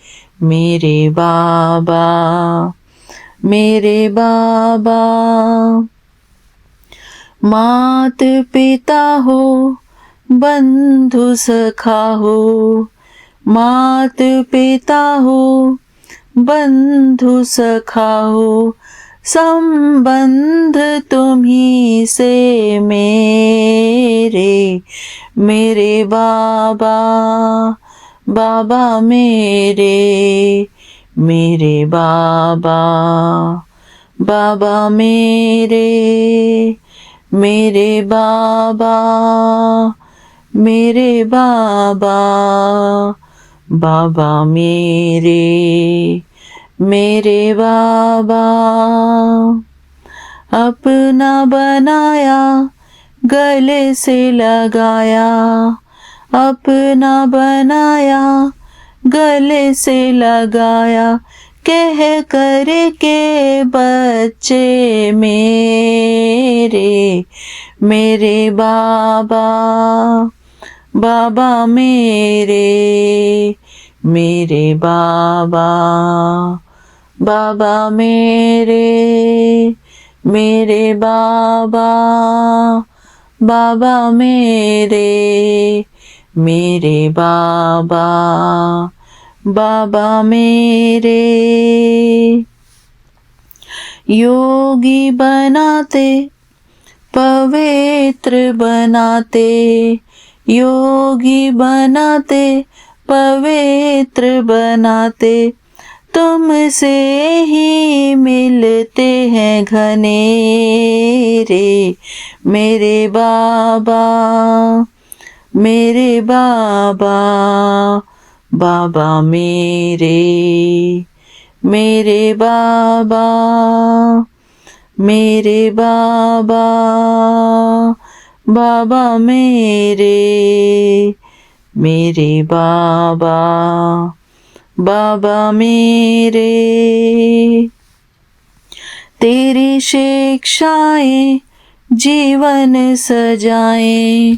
मेरे बाबा, मेरे बाबा। मात पिता हो बंधु सखा हो, मात पिता हो बंधु सखा हो, संबंध तुम्ही से मेरे, मेरे बाबा, बाबा मेरे, मेरे बाबा, बाबा मेरे, मेरे बाबा, मेरे बाबा, बाबा मेरे, मेरे बाबा। अपना बनाया गले से लगाया, अपना बनाया गले से लगाया, कह कर के बच्चे मेरे, मेरे बाबा, बाबा मेरे, मेरे बाबा, बाबा मेरे, मेरे बाबा, बाबा मेरे, मेरे बाबा, बाबा मेरे। योगी बनाते पवित्र बनाते, योगी बनाते पवित्र बनाते, तुमसे ही मिलते हैं घनेरे मेरे बाबा, मेरे बाबा, बाबा मेरे, मेरे बाबा, मेरे बाबा, बाबा मेरे, मेरे बाबा, बाबा मेरे। तेरी शिक्षाएं जीवन सजाएं,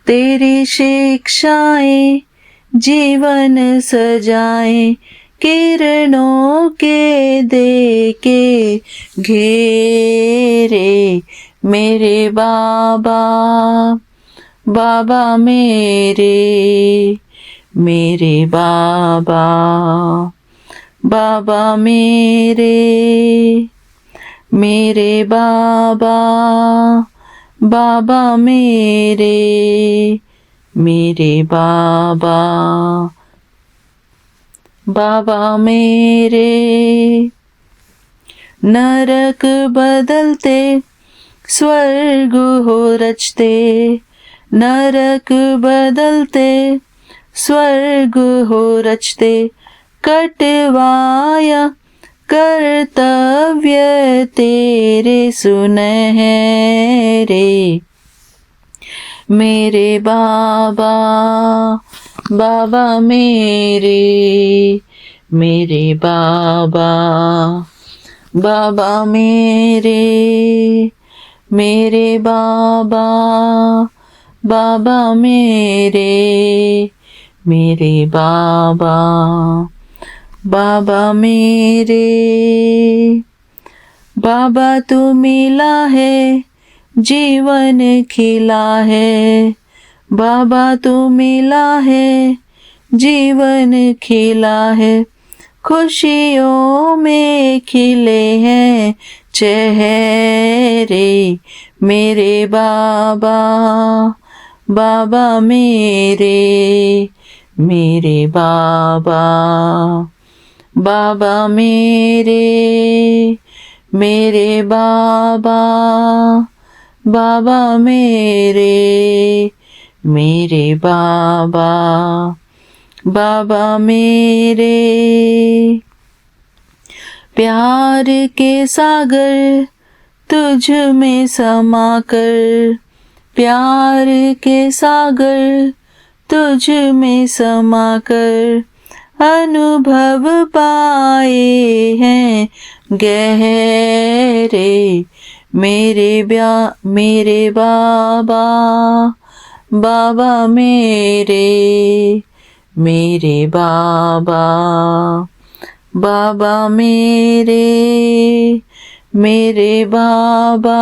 तेरी शिक्षाएं जीवन सजाएं, किरणों के दे के घेरे मेरे बाबा, बाबा मेरे, मेरे बाबा, बाबा मेरे, मेरे बाबा, बाबा मेरे, मेरे बाबा, बाबा मेरे। नरक बदलते स्वर्ग हो रचते, नरक बदलते स्वर्ग हो रचते, कटवाया कर्तव्य तेरे सुनहरे रे मेरे बाबा, बाबा मेरे बाबा, बाबा मेरे बाबा, बाबा मेरे बाबा, बाबा मेरे। बाबा तू मिला है, जीवन खिला है, बाबा तू मिला है, जीवन खिला है, खुशियों में खिले हैं चेहरे मेरे बाबा, बाबा मेरे बाबा, बाबा मेरे बाबा, बाबा मेरे बाबा, बाबा मेरे। प्यार के सागर तुझ में समाकर, प्यार के सागर तुझ में समाकर, अनुभव पाए हैं गहरे मेरे बाबा, बाबा मेरे बाबा, बाबा मेरे बाबा,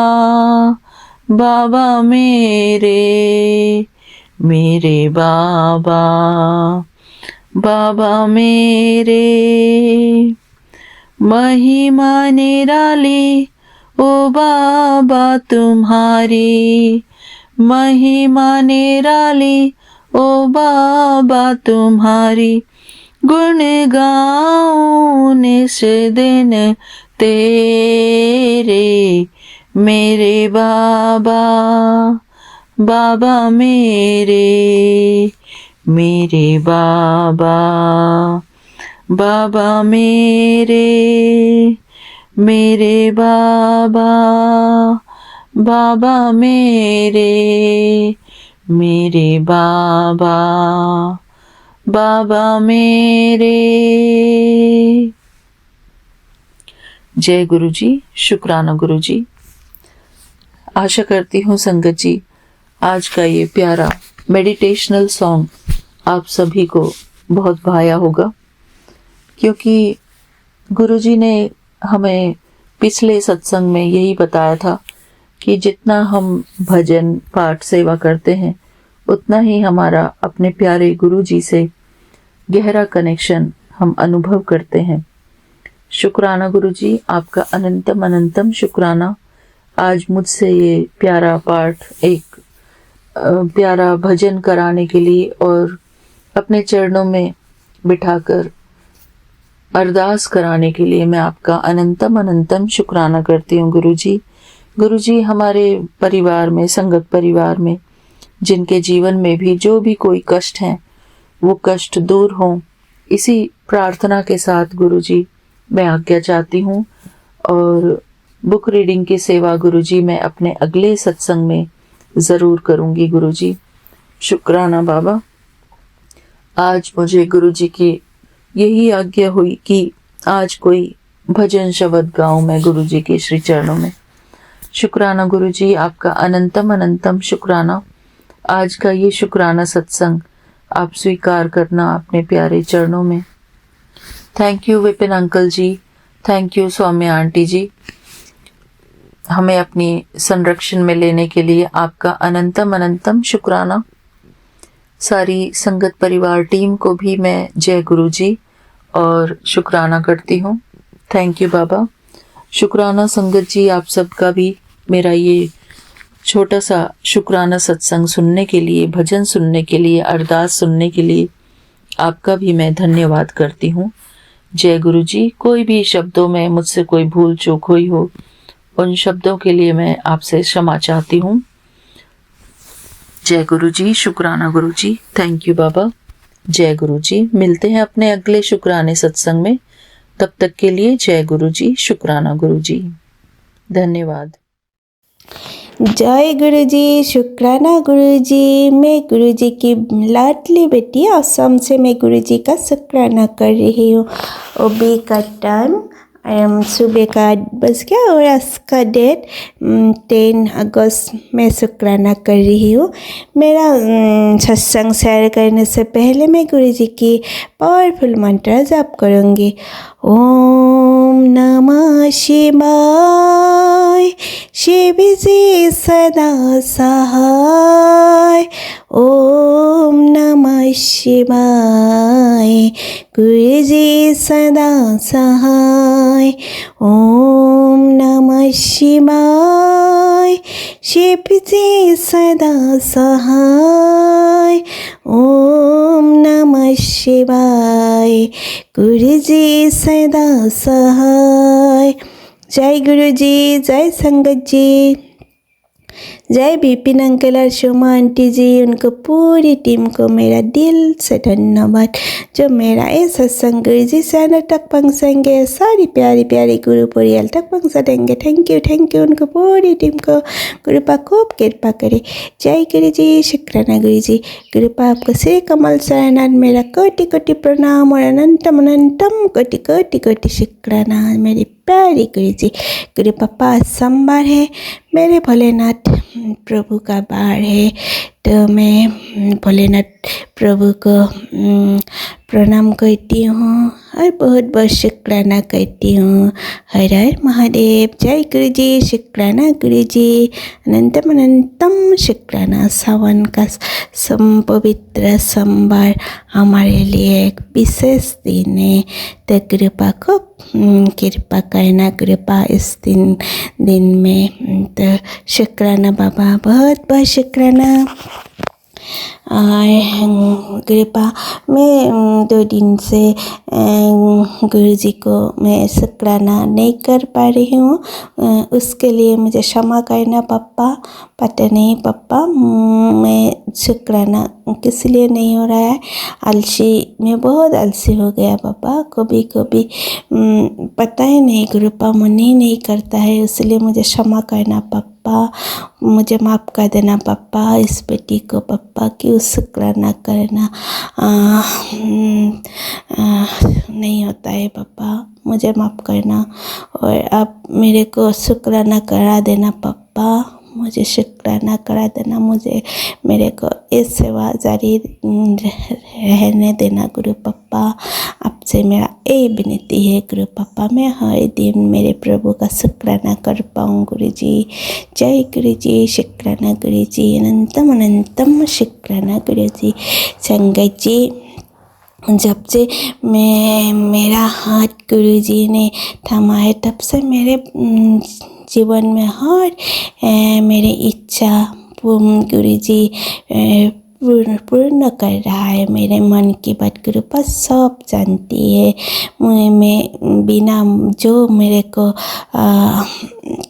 बाबा मेरे बाबा, बाबा मेरे। महिमा निराली ओ बाबा तुम्हारी, महिमा निराली ओ बाबा तुम्हारी, गुण गाऊं निस दिन तेरे मेरे बाबा, बाबा मेरे बाबा, बाबा मेरे बाबा, बाबा मेरे बाबा, बाबा मेरे। जय गुरु जी, शुक्राना गुरु जी। आशा करती हूँ संगत जी आज का ये प्यारा मेडिटेशनल सॉन्ग आप सभी को बहुत भाया होगा, क्योंकि गुरुजी ने हमें पिछले सत्संग में यही बताया था कि जितना हम भजन पाठ सेवा करते हैं उतना ही हमारा अपने प्यारे गुरुजी से गहरा कनेक्शन हम अनुभव करते हैं। शुक्राना गुरुजी, आपका अनंतम अनंतम शुक्राना। आज मुझसे ये प्यारा पाठ, एक प्यारा भजन कराने के लिए और अपने चरणों में बिठाकर अरदास कराने के लिए मैं आपका अनंतम अनंतम शुक्राना करती हूँ गुरुजी। गुरुजी, हमारे परिवार में, संगत परिवार में जिनके जीवन में भी जो भी कोई कष्ट हैं वो कष्ट दूर हों, इसी प्रार्थना के साथ गुरुजी मैं आज्ञा चाहती हूँ। और बुक रीडिंग की सेवा गुरुजी मैं अपने अगले सत्संग में ज़रूर करूँगी गुरुजी। शुक्राना बाबा। आज मुझे गुरुजी की यही आज्ञा हुई कि आज कोई भजन शब्द गाऊं मैं गुरुजी के श्री चरणों में। शुक्राना गुरुजी, आपका अनंतम अनंतम शुक्राना। आज का ये शुक्राना सत्संग आप स्वीकार करना अपने प्यारे चरणों में। Thank you Vipin uncle ji, thank you Saumya aunty ji, हमें अपनी संरक्षण में लेने के लिए आपका अनंतम अनंतम शुक्राना। सारी संगत परिवार टीम को भी मैं जय गुरु जी और शुक्राना करती हूँ। थैंक यू बाबा। शुक्राना संगत जी, आप सबका भी मेरा ये छोटा सा शुक्राना सत्संग सुनने के लिए, भजन सुनने के लिए, अरदास सुनने के लिए आपका भी मैं धन्यवाद करती हूँ। जय गुरु जी। कोई भी शब्दों में मुझसे कोई भूल चूक हुई हो, उन शब्दों के लिए मैं आपसे क्षमा चाहती हूँ। जय गुरु जी। शुक्राना गुरु जी। थैंक यू बाबा। जय गुरु जी। मिलते हैं अपने अगले शुक्राने सत्संग में, तब तक के लिए जय गुरु जी। शुक्राना गुरु जी। धन्यवाद। जय गुरुजी, शुक्राना गुरुजी। मैं गुरुजी की लाडली बेटी असम से मैं गुरुजी का शुक्राना कर रही हूँ। अभी का टाइम सुबह का 8 बज गया और आज का डेट 10 अगस्त में शुक्राना कर रही हूँ। मेरा सत्संग शेयर करने से पहले मैं गुरुजी की पावरफुल मंत्र जाप करूँगी। ओम नमः शिवाय, शिव जी सदा सहाय। ओम नमः शिवाय, गुरुजी सदा सहाय। ओम नमः शिवाय, शिव जी सदा सहाय। ओम नमः शिवाय, गुरुजी सदा सहाय। जय गुरुजी, जय संगत जी, जय विपिन अंकल और शोमा आंटी जी। उनको पूरी टीम को मेरा दिल से धन्यवाद जो मेरा ये सत्संग गुरुजी चैनल तक पहुँचाएंगे, सारी प्यारी प्यारी गुरु परियाल तक पहुँचा देंगे। थैंक यू उनको पूरी टीम को गुरुपा खूब कृपा करे। जय गुरुजी, शुक्राना गुरुजी। गुरुपा आपको श्री कमल शरणन मेरा कोटि कोटि प्रणाम और अनंतम अनंतम कोटि कोटि कोटि शुक्राना मेरे प्यारी गुरुजी। गुरु पापा सोमवार है, मेरे भोलेनाथ प्रभु का बार है, तो मैं भोलेनाथ प्रभु को प्रणाम करती हूँ और बहुत बहुत शुक्राना करती हूँ। हर हर महादेव। जय गुरुजी, शुक्राना गुरुजी, अनंतम अनंतम शुक्राना। सावन का पवित्र सोमवार हमारे लिए एक विशेष दिन है, तो कृपा को कृपा करना कृपा इस दिन में। तो शुक्राना बाबा, बहुत बहुत शुक्राना। कृपा मैं 2 दिन से गुरुजी को मैं शुक्राना नहीं कर पा रही हूँ, उसके लिए मुझे क्षमा करना पापा। पता नहीं पापा मैं शुक्राना किस लिए नहीं हो रहा है। मैं बहुत आलसी हो गया पापा। कभी कभी पता ही नहीं कृपा मन ही नहीं करता है, इसलिए मुझे क्षमा करना पापा। मुझे माफ़ कर देना पापा। इस बेटी को पापा क्यों शुक्राना करना नहीं होता है पापा, मुझे माफ़ करना और आप मेरे को शुक्राना करा देना पापा। मुझे शुक्राना करा देना, मुझे मेरे को ये सेवा जारी रहने देना गुरु पापा। आपसे मेरा ये विनती है गुरु पापा, मैं हर दिन मेरे प्रभु का शुक्राना कर पाऊँ गुरु जी। जय गुरु जी, शुक्राना गुरु जी, अनंतम अनंतम शुक्राना गुरु जी। संगत जी, जब से मेरा हाथ गुरुजी ने थामा है तब से मेरे जीवन में हर मेरी इच्छा गुरुजी पूर्ण कर रहा है। मेरे मन की बात कृपा सब जानती है। मैं बिना जो मेरे को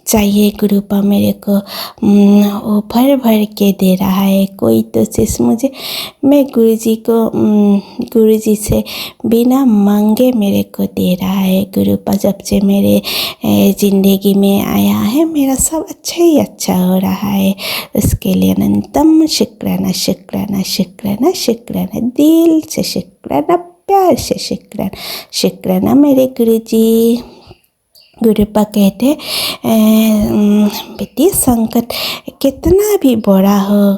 चाहिए कृपा मेरे को वो भर भर के दे रहा है। कोई तो चीज़ मुझे मैं गुरुजी से बिना मांगे मेरे को दे रहा है। गुरुपा जब से मेरे ज़िंदगी में आया है मेरा सब अच्छा ही अच्छा हो रहा है। उसके लिए अनंतम शुक्राना शुक्राना शुक्राना शुक्राना, दिल से शुक्राना, प्यार से शुक्राना शुक्राना मेरे गुरुजी। गुरुपा कहते बेटी संकट कितना भी बड़ा हो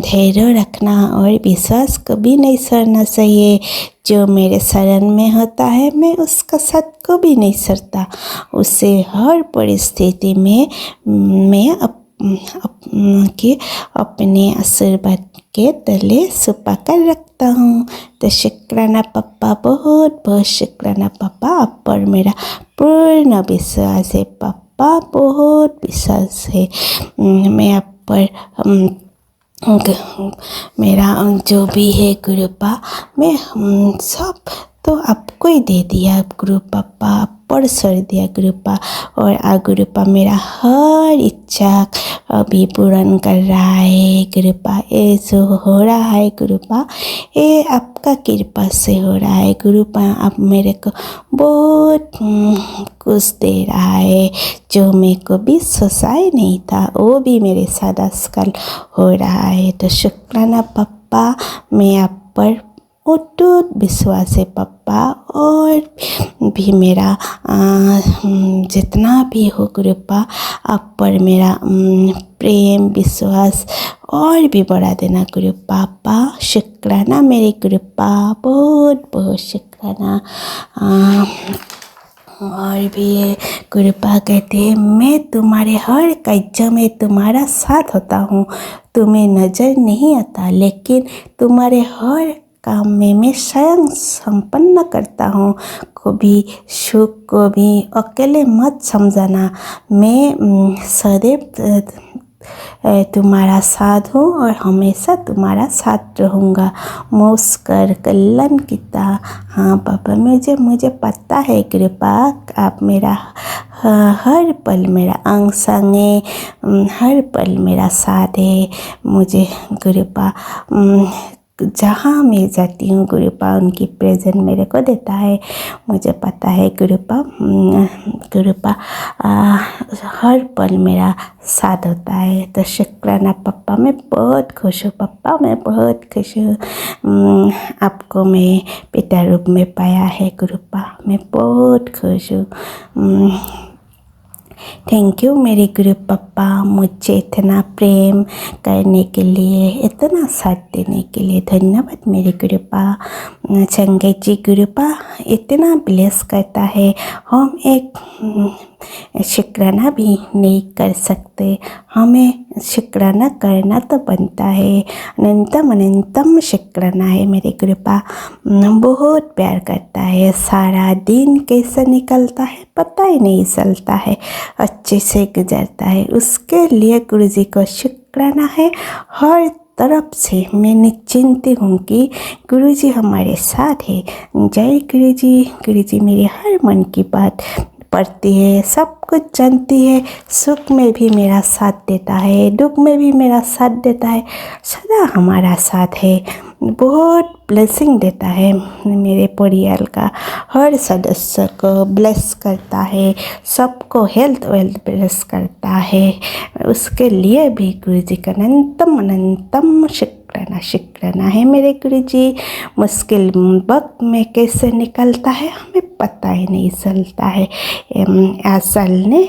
धैर्य रखना और विश्वास कभी नहीं छोड़ना चाहिए। जो मेरे शरण में होता है मैं उसका साथ कभी नहीं छोड़ता। उसे हर परिस्थिति में मैं अपने आशीर्वाद के तले छुपा कर रखता हूँ। तो शुक्राना पापा, बहुत बहुत शुक्राना पापा। आप पर मेरा पूर्ण विश्वास है पापा, बहुत विश्वास है। मैं आप पर मेरा जो भी है कृपा मैं सब तो आपको ही दे दिया गुरु पापा, आप पर छोड़ दिया गुरु पा। और गुरु पा मेरा हर इच्छा अभी पूर्ण कर रहा है गुरु पा। ये जो हो रहा है गुरु पा, ये आपका कृपा से हो रहा है गुरु पा। आप मेरे को बहुत कुछ दे रहा है जो मेरे को भी सोचा नहीं था, वो भी मेरे साथ आजकल हो रहा है। तो शुक्राना पापा, मैं आप पर अटूट विश्वास है पापा। और भी मेरा जितना भी हो गुरु पा, आप पर मेरा प्रेम विश्वास और भी बढ़ा देना गुरु पापा। शुक्राना मेरे गुरु पा, बहुत बहुत शुक्राना। और भी ये गुरु पा कहते हैं, मैं तुम्हारे हर कार्य में तुम्हारा साथ होता हूँ। तुम्हें नज़र नहीं आता, लेकिन तुम्हारे हर काम में मैं स्वयं संपन्न करता हूँ। कभी सुख को भी अकेले मत समझना। मैं सदैव तुम्हारा साथ हूँ और हमेशा तुम्हारा साथ रहूँगा। मुस्कर कल्याण किता। हाँ पापा, मुझे पता है कृपा, आप मेरा हर पल मेरा अंग संग है, हर पल मेरा साथ है। मुझे कृपा जहाँ मैं जाती हूँ गुरुपा उनकी प्रेजेंट मेरे को देता है। मुझे पता है गुरुपा हर पल मेरा साथ होता है। तो शुक्राना पापा, मैं बहुत खुश हूँ पापा, मैं बहुत खुश हूँ। आपको मैं पिता रूप में पाया है गुरुपा, मैं बहुत खुश हूँ। थैंक यू मेरे गुरु पापा, मुझे इतना प्रेम करने के लिए, इतना साथ देने के लिए धन्यवाद मेरे गुरु पा। संगत जी गुरु पा इतना ब्लेस करता है, हम एक शुक्राना भी नहीं कर सकते। हमें शुक्राना करना तो बनता है। अनंतम अनंतम शुक्राना है मेरे गुरु पा। बहुत प्यार करता है। सारा दिन कैसे निकलता है पता ही नहीं चलता है, अच्छे से गुजरता है। उसके लिए गुरु जी को शुक्राना है। हर तरफ से मैं निश्चिंत हूँ कि गुरु जी हमारे साथ है। जय गुरु जी मेरे हर मन की बात पढ़ती है, सब कुछ जानती है। सुख में भी मेरा साथ देता है, दुख में भी मेरा साथ देता है, सदा हमारा साथ है। बहुत ब्लेसिंग देता है मेरे परिवार का हर सदस्य को ब्लेस करता है, सबको हेल्थ वेल्थ ब्लेस करता है। उसके लिए भी गुरु जी का अनंतम अनंतम शुक्राना है मेरे गुरु जी। मुश्किल वक्त में कैसे निकलता है हमें पता ही नहीं चलता है। असल ने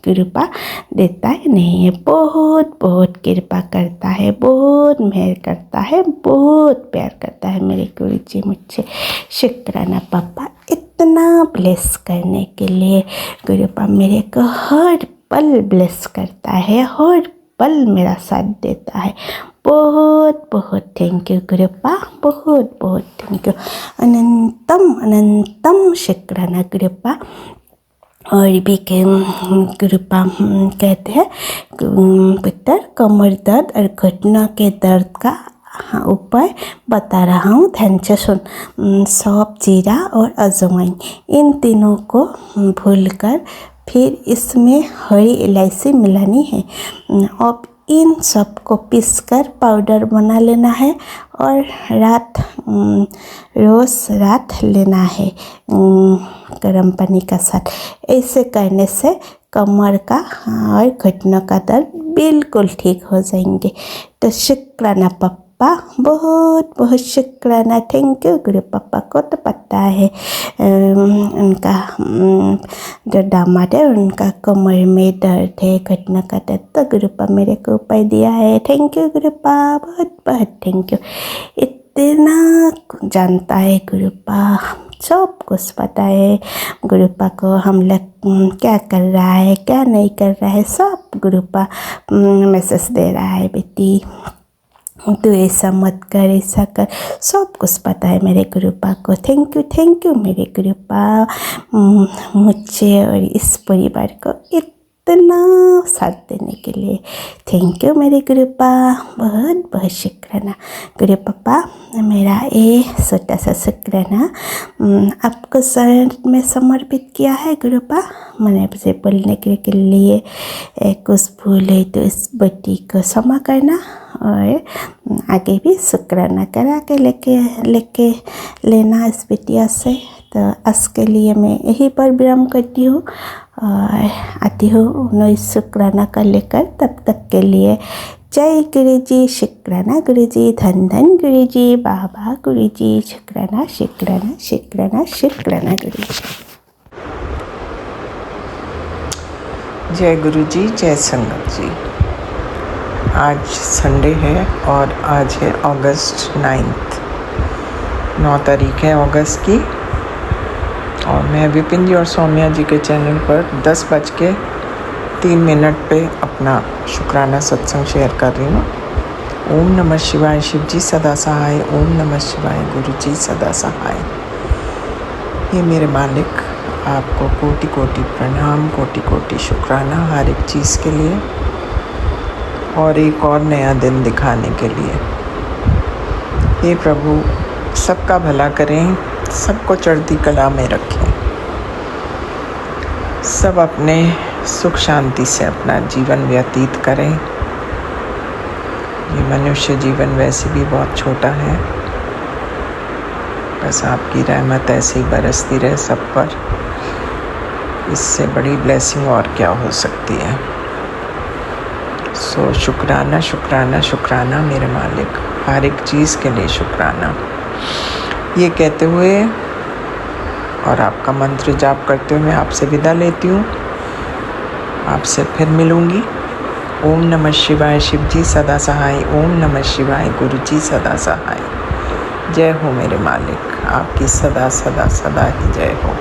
कृपा देता ही नहीं है, बहुत बहुत कृपा करता है, बहुत मेहर करता है, बहुत प्यार करता है मेरे गुरु जी मुझसे। शुक्राना पापा इतना ब्लेस करने के लिए। गुरुपा मेरे को हर पल ब्लेस करता है, हर पल मेरा साथ देता है। बहुत बहुत थैंक यू गुरुपा, बहुत बहुत थैंक यू। अनंतम अनंतम शुक्राना गुरुपा। और भी गुरुपा कहते हैं पुत्र, कमर दर्द और घुटनों के दर्द का उपाय बता रहा हूँ, ध्यान से सुन। सौंफ, जीरा और अजवाइन, इन तीनों को भूनकर फिर इसमें हरी इलायची मिलानी है। अब इन सब को पीसकर पाउडर बना लेना है और रोज़ रात लेना है गर्म पानी का साथ। ऐसे करने से कमर का और घुटनों का दर्द बिल्कुल ठीक हो जाएंगे। तो शुक्राना पापा, बहुत बहुत शुक्राना। थैंक यू गुरु पापा को तो पता है उनका जो दामाद है उनका कमर में दर्द है, घुटनों का दर्द, तो गुरुपा मेरे को उपाय दिया है। थैंक यू गुरुपा, बहुत बहुत थैंक यू। इतना जानता है गुरुपा, सब कुछ पता है गुरुपा को। हम लोग क्या कर रहा है क्या नहीं कर रहा है सब गुरुपा मैसेज दे रहा है, बेटी तू ऐसा मत कर, ऐसा कर, सब कुछ पता है मेरे गुरुपा को। थैंक यू मेरे गुरुपा, मुझे और इस परिवार को इतना साथ देने के लिए। थैंक यू मेरे गुरुपा, बहुत बहुत शुक्राना। गुरु पापा, मेरा ये छोटा सा शुक्राना आपको शरण में समर्पित किया है गुरुपा। मैंने आपसे बोलने के लिए कुछ भूल है तो इस बेटी को क्षमा करना, और आगे भी शुक्राना करा के लेके लेना इस बिटिया से। तो आज के लिए मैं यही पर विराम करती हूँ और आती हूँ उन्हें शुक्राना कर लेकर। तब तक के लिए जय गुरुजी, शुक्राना गुरुजी, धन धन गुरुजी, बाबा गुरुजी, शुक्राना शुक्राना शुक्राना शुक्राना गुरुजी। जय गुरुजी, जय संगत जी। आज संडे है और आज है अगस्त 9 तारीख है अगस्त की, और मैं विपिन जी और सौम्या जी के चैनल पर 10:03 पे अपना शुक्राना सत्संग शेयर कर रही हूँ। ओम नमः शिवाय, शिव जी सदा सहाय। ओम नमः शिवाय, गुरु जी सदा सहाय। ये मेरे मालिक, आपको कोटि कोटि प्रणाम, कोटि कोटि शुक्राना हर एक चीज़ के लिए, और एक और नया दिन दिखाने के लिए। हे प्रभु, सबका भला करें, सबको चढ़ती कला में रखें, सब अपने सुख शांति से अपना जीवन व्यतीत करें। ये मनुष्य जीवन वैसे भी बहुत छोटा है, बस आपकी रहमत ऐसे ही बरसती रहे सब पर। इससे बड़ी ब्लेसिंग और क्या हो सकती है। सो शुक्राना शुक्राना शुक्राना मेरे मालिक, हर एक चीज़ के लिए शुक्राना। ये कहते हुए और आपका मंत्र जाप करते हुए मैं आपसे विदा लेती हूँ। आपसे फिर मिलूँगी। ओम नमः शिवाय, शिव जी सदा सहाय। ओम नमः शिवाय, गुरु जी सदा सहाय। जय हो मेरे मालिक, आपकी सदा सदा सदा ही जय हो।